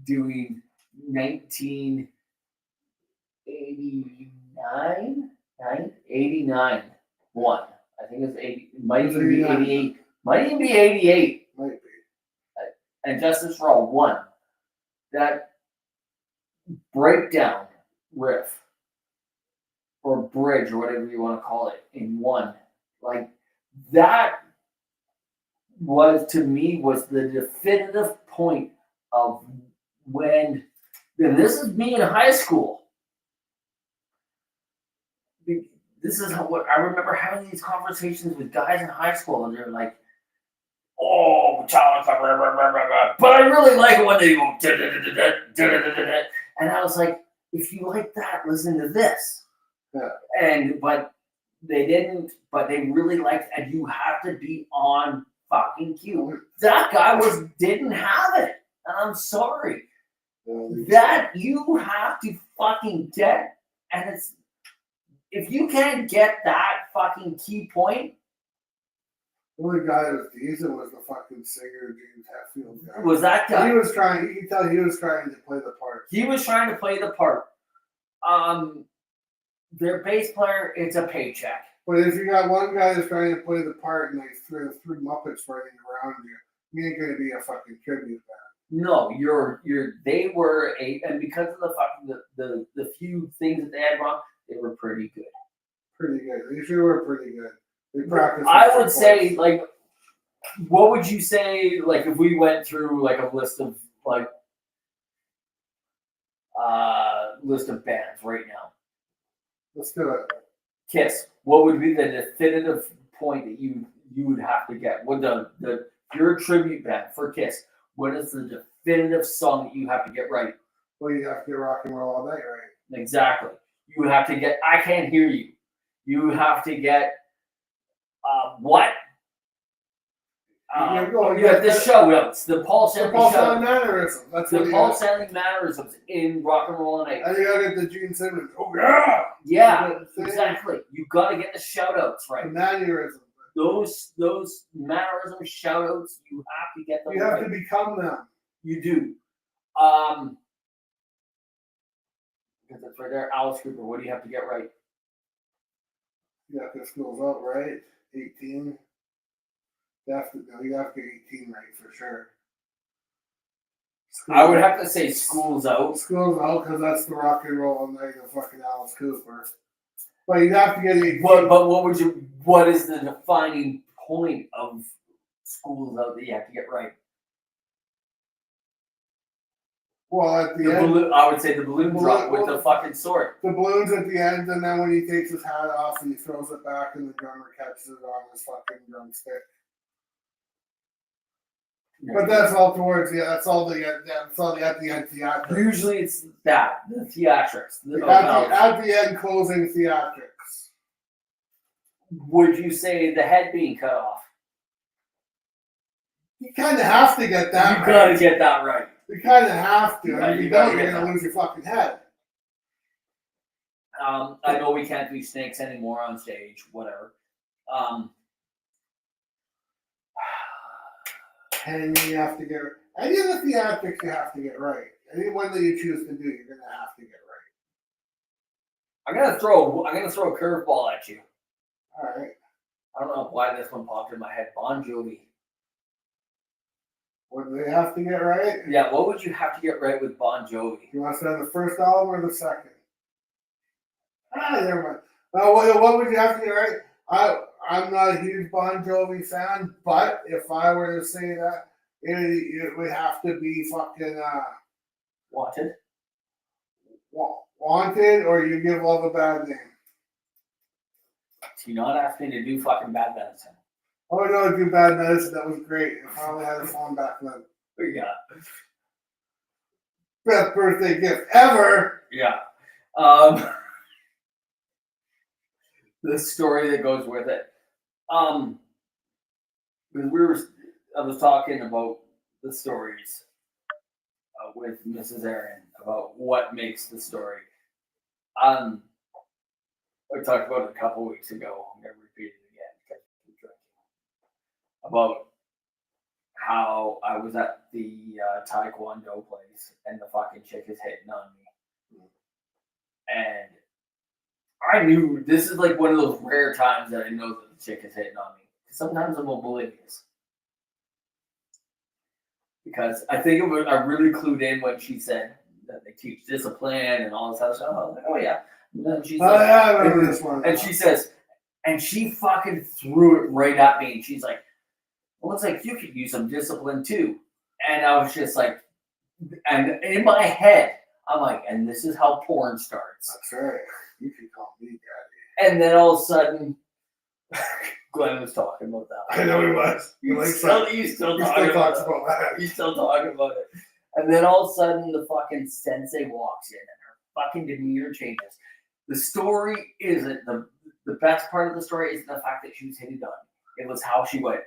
doing 1989, 89 one. I think it's 80. Might even be 88. Might even be 88. Might be. And Justice for All one. That breakdown riff or bridge or whatever you want to call it in one, like that was to me was the definitive point of when, and this is me in high school. This is what I remember having these conversations with guys in high school, and they're like, "Oh, Metallica, blah, blah, blah, blah, blah. But I really like it when they go da, da, da, da, da, da, da, da, da." And I was like, "If you like that, listen to this." Yeah. But they didn't. But they really liked, and you have to be on fucking cue. That guy didn't have it, and I'm sorry. That you have to fucking get, and it's. If you can't get that fucking key point, the only guy that was decent was the fucking singer James Hetfield guy. was that guy. He was trying. You can tell he was trying to play the part. He was trying to play the part. Their bass player, it's a paycheck. But if you got one guy that's trying to play the part and like three Muppets running around you, you ain't gonna be a fucking tribute band. No, they were and because of the fucking the few things that they had wrong, they were pretty good. Pretty good. They sure were pretty good. They practiced. I would say, like, what would you say, like, if we went through like a list of bands right now? Let's do it. Kiss. What would be the definitive point that you would have to get? What if you're a tribute band for Kiss? What is the definitive song that you have to get right? Well, you have to get Rock and Roll All Night right. Exactly. You would have to get I Can't Hear You. You have to get what? You have the show notes, the Paul Stanley show. Mannerism. That's the what Paul Stanley mannerisms in Rock and Roll Night. And you gotta get the Gene Simmons. Oh yeah. Yeah, exactly. You got to get the shout outs right. The mannerism. Those mannerism shout outs, you have to get them You have to become them. You do. Because that's right there. Alice Cooper, what do you have to get right? You have to schools up, right? 18. You have to get 18 right for sure. I would have to say School's Out. School's Out, because that's the Rock and Roll All Night of fucking Alice Cooper. But you'd have to get 18. But what is the defining point of School's Out that you have to get right? Well, at the end, I would say the balloon drop with the fucking sword. The balloon's at the end, and then when he takes his hat off and he throws it back, and the drummer catches it on his fucking drumstick. Yeah. But that's all towards the. That's all the at the end theatrics. Usually it's that the theatrics. At the end closing theatrics. Would you say the head being cut off? You kind of have to get that. You gotta get that right. You kind of have to. Yeah, If you don't, you're gonna lose your fucking head. I know we can't do snakes anymore on stage. Whatever. And you have to get any of the theatrics you have to get right. Any one that you choose to do, you're gonna have to get right. I'm gonna throw a curveball at you. All right. I don't know why this one popped in my head. Bon Jovi. What do they have to get right? Yeah, what would you have to get right with Bon Jovi? You want to say the first album or the second? Never mind. What would you have to get right? I'm not a huge Bon Jovi fan, but if I were to say that, it would have to be fucking Wanted. Wanted, or you give love a bad name. Do you not ask me to do fucking bad medicine? Oh no, do bad medicine. That was great. If I only had a phone back then. Yeah. Best birthday gift ever. Yeah. The story that goes with it. Because I was talking about the stories with Mrs. Aaron about what makes the story. We talked about it a couple weeks ago. I'm gonna repeat it again because I keep drinking. About how I was at the Taekwondo place and the fucking chick is hitting on me, and I knew this is like one of those rare times that I know that the chick is hitting on me. Sometimes I'm oblivious. Because I think I really clued in when she said that they teach discipline and all this other stuff. I was like, oh yeah. And then she's like, Yeah, I remember this one. and she says, and she fucking threw it right at me. And she's like, well, it's like you could use some discipline too. And I was just like, and in my head, I'm like, and this is how porn starts. That's right. You can call me daddy. And then all of a sudden, Glenn was talking about that. I know he was. He's still He talking still talks about about that. it. He's still talking about it. And then all of a sudden, the fucking sensei walks in and her fucking demeanor changes. The story isn't, the best part of the story isn't the fact that she was hitting on me. It was how she went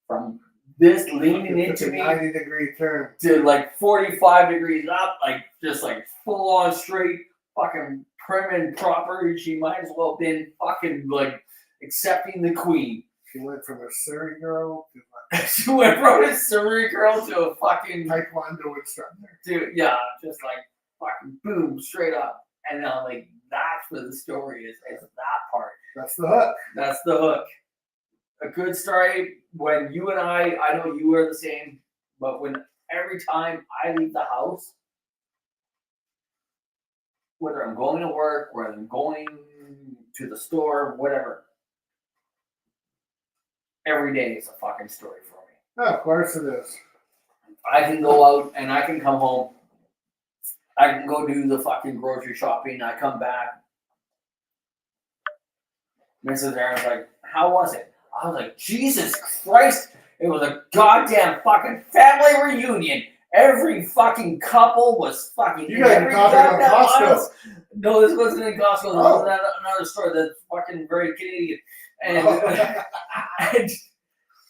from this leaning into me 90-degree turn. to like 45 degrees up, like just like full on straight, fucking prim and proper. She might as well have been fucking like accepting the queen. She went from a Surrey girl to She went from a Surrey girl to a a fucking Taekwondo instructor. dude, yeah, just like fucking boom, straight up. And I'm like, that's where the story is that part. That's the hook. That's the hook. A good story when you and I know you are the same, but when every time I leave the house, whether I'm going to work, whether I'm going to the store, whatever, every day is a fucking story for me. Oh, of course it is. I can go out and I can come home. I can go do the fucking grocery shopping. I come back. Mrs. Aaron's like, how was it? I was like, Jesus Christ. It was a goddamn fucking family reunion. Every fucking couple was fucking. You guys are talking about Costco. No, this wasn't in Costco. This was another store that's fucking very Canadian.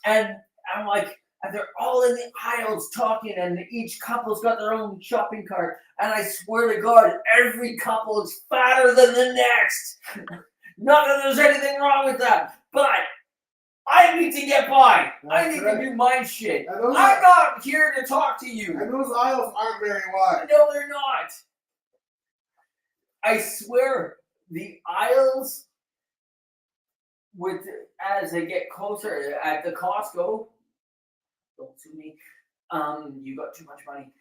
And I'm like, and they're all in the aisles talking, and each couple's got their own shopping cart. And I swear to God, every couple is fatter than the next. Not that there's anything wrong with that, but I need to get by. I need to do my shit. I'm not here to talk to you. And those aisles aren't very wide. No, they're not. I swear, the aisles, as they get closer at the Costco, don't sue me. You got too much money.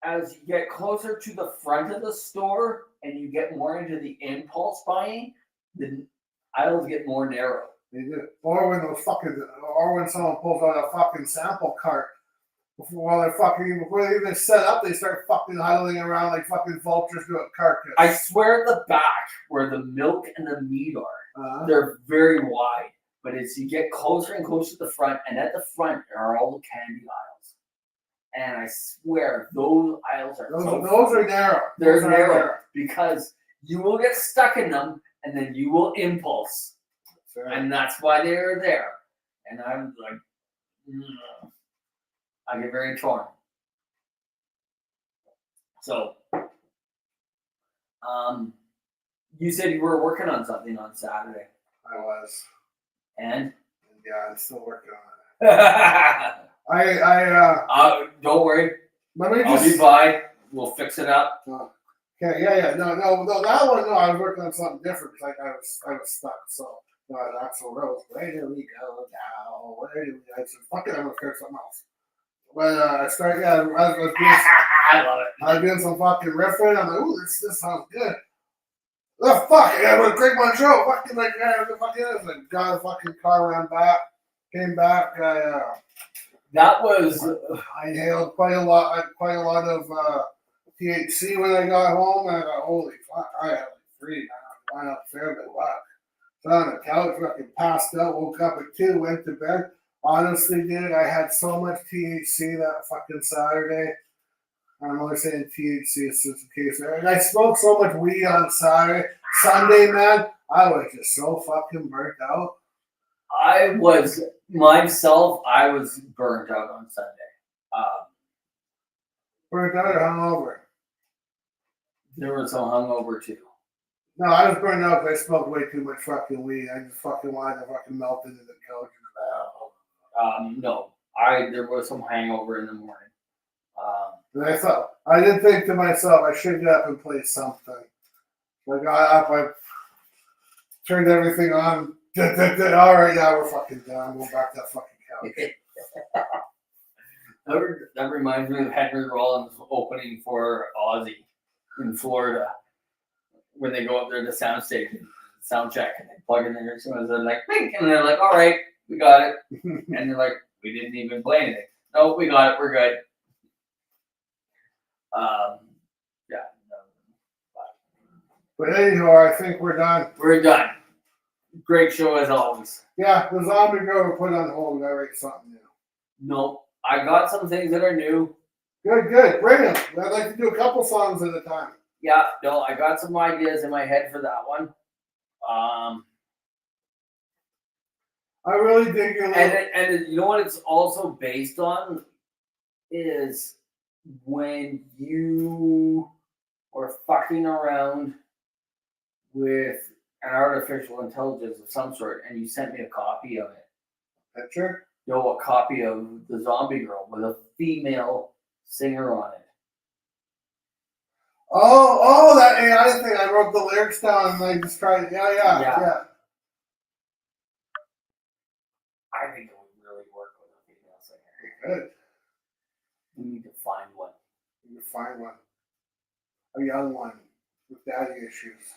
As you get closer to the front of the store and you get more into the impulse buying, the aisles get more narrow. They do. Or when someone pulls out a fucking sample cart before they even set up, they start fucking idling around like fucking vultures to a carcass. I swear, at the back where the milk and the meat are, they're very wide. But as you get closer and closer to the front, and at the front are all the candy aisles. And I swear, those aisles are those are narrow. They're narrow because you will get stuck in them, and then you will impulse. That's right. And that's why they're there. And I'm like, I get very torn. So, you said you were working on something on Saturday. I was. And? Yeah, I'm still working on it. Don't worry. I'll be by. We'll fix it up. Okay, yeah. No, that one, no, I was working on something different. Like I was stuck, so. Axl Rose, where do we go now? Where do we go? I said, fuck it, I'm gonna start something else. But I started, I love it. I was doing some fucking riffing. I'm like, ooh, this sounds good. Oh, fuck, I was Greg Monroe. Fucking like, fucking, got a fucking car, ran back, came back. That was. I inhaled quite a lot of THC when I got home, and I got, holy fuck, I had like 3. I went upstairs and wow. Sat on the couch, fucking passed out, woke up at 2, went to bed. Honestly, dude, I had so much THC that fucking Saturday. I'm only saying THC is just in case. And I smoked so much weed on Saturday. Sunday, man, I was just so fucking burnt out. I was burnt out on Sunday. Burnt out or hungover? There was some hungover too. No, I was burnt out because I smoked way too much fucking weed. I just fucking wanted to fucking melt into the couch. No, there was some hangover in the morning. And I did think to myself, I should get up and play something. So I got up, I turned everything on. All right, yeah, we're fucking done. We'll back that fucking couch. That reminds me of Henry Rollins opening for Ozzy in Florida when they go up there to the sound station, sound check, and they plug in their instruments. They're like, "Pink," and they're like, "All right, we got it." And they're like, "We didn't even play anything." No, we got it. We're good. Yeah. But anyhow, I think we're done. We're done. Great show as always. Yeah, the zombie girl we put on hold. We gotta write something new. No, I got some things that are new. Good, good. Brilliant. I'd like to do a couple songs at a time. Yeah, no, I got some ideas in my head for that one. I really dig your little... And you know what it's also based on is when you were fucking around with an artificial intelligence of some sort and you sent me a copy of it. Picture? A copy of The Zombie Girl with a female singer on it. Oh, that AI thing. I wrote the lyrics down and I just tried. Yeah. I think it would really work with a female singer. Good. We need to find one. You can find one. A young one with daddy issues.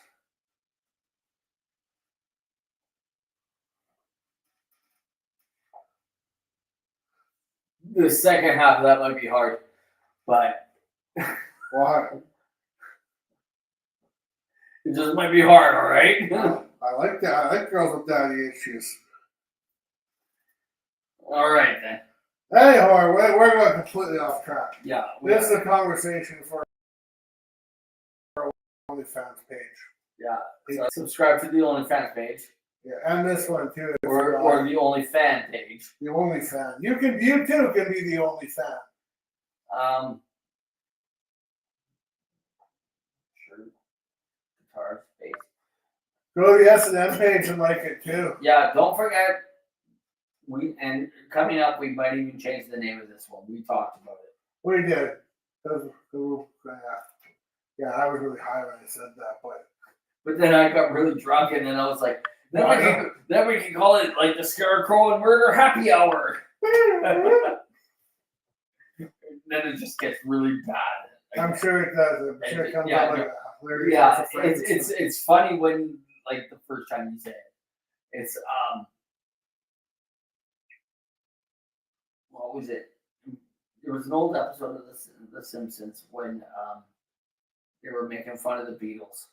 The second half of that might be hard, but Why? it just might be hard, all right? I like that. I like girls with daddy issues. All right, then. Hey, we're going completely off track. Yeah. This is a conversation for our OnlyFans page. Yeah. So subscribe to the OnlyFans page. Yeah, and this one too. Or the OnlyFan page. The OnlyFan. You too can be the OnlyFan. Sure. Guitar space. Go to the S&M page and like it too. Yeah, don't forget. Coming up, we might even change the name of this one. We talked about it. We did. Yeah, I was really high when I said that, But then I got really drunk, and then I was like, then we can call it like the Scarecrow and Murder Happy Hour. Then it just gets really bad. I'm sure it does. I'm sure it comes Yeah, out like a hilarious. Yeah, it's funny when like the first time you say it. It's what was it? There was an old episode of The Simpsons when they were making fun of the Beatles,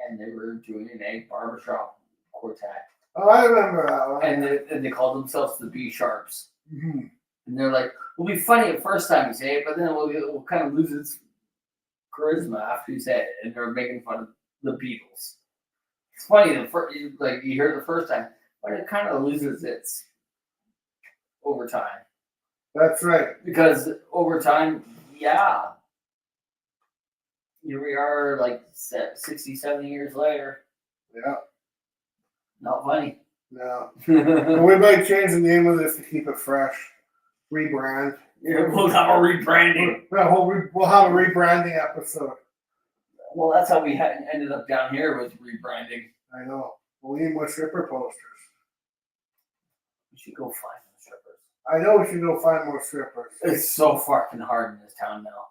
and they were doing a barbershop quartet. Oh, I remember that one. And they called themselves the B Sharps. Mm-hmm. And they're like, "It'll be funny the first time you say it, but then we'll kind of lose its charisma after you say it." And they're making fun of the Beatles. It's funny you hear it the first time, but it kind of loses its over time. That's right. Because over time, yeah, here we are, like 60, 70 years later. Yeah. Not funny. No. We might change the name of this to keep it fresh. Rebrand. Yeah, we'll have a rebranding. We'll have a rebranding episode. Well, that's how we ended up down here with rebranding. I know. We need more stripper posters. We should go find some strippers. I know we should go find more strippers. It's so fucking hard in this town now.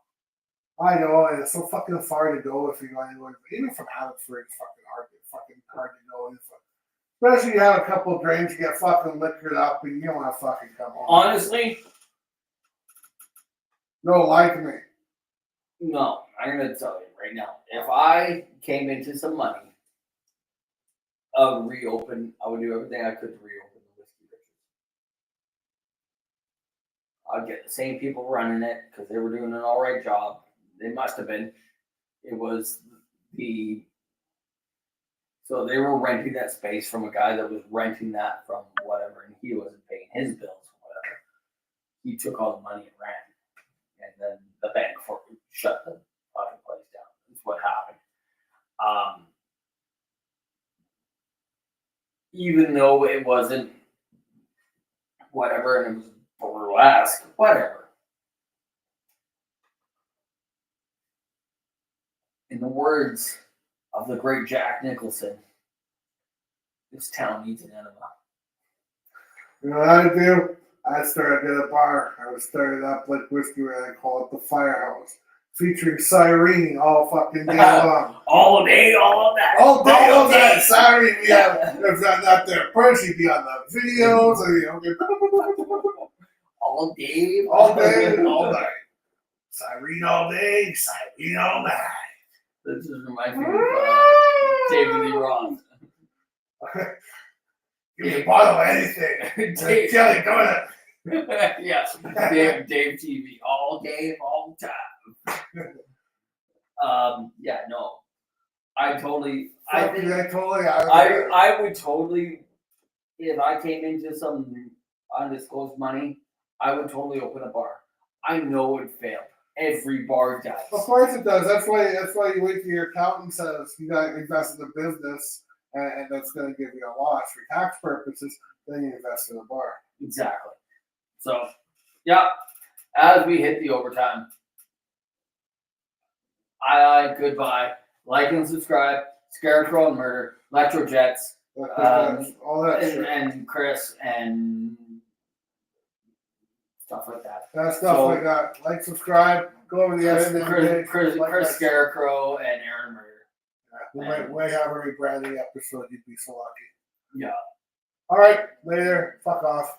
I know, and it's so fucking far to go if you're going anywhere. Even from Abbotsford, it's fucking hard to go. Especially you have a couple of drinks, you get fucking liquored up, and you don't want to fucking come home. Honestly, No, lie to me. No, I'm gonna tell you right now. If I came into some money, I would do everything I could to reopen the Whiskey Riches. I'd get the same people running it because they were doing an all right job. They must have been. It was so they were renting that space from a guy that was renting that from whatever, and he wasn't paying his bills or whatever. He took all the money and ran, and then the bank shut the fucking place down. That's what happened. Even though it wasn't whatever, and it was burlesque, whatever. In the words of the great Jack Nicholson, this town needs an enema. You know what I do? I started at a bar. I was started up like whiskey, and I call it the Firehouse, featuring Cyrene all fucking day long. All day, all night. All day, all night. Cyrene, yeah. If not there first, he'd be on the videos, or All day, all day, all night. Cyrene all day, Cyrene all night. This just reminds me of David Lee Roth. Give me a bottle of anything. Dave. Kelly, come on. Yeah, Dave TV all day, all time. Yeah, no, I totally, I think I would totally, if I came into some undisclosed money, I would totally open a bar. I know it would fail. Every bar does. Of course it does. That's why you wait till your accountant says you got to invest in the business, and that's going to give you a loss for tax purposes. Then you invest in a bar. Exactly. So, yeah, as we hit the overtime, goodbye. Like and subscribe. Scarecrow and Murder, Electrojets, All that shit. and Chris and stuff like that. That stuff like that. Like, subscribe, go over the editing page. Chris Scarecrow and Aaron Murder. We might have a rebranding episode. You'd be so lucky. Yeah. All right, later. Fuck off.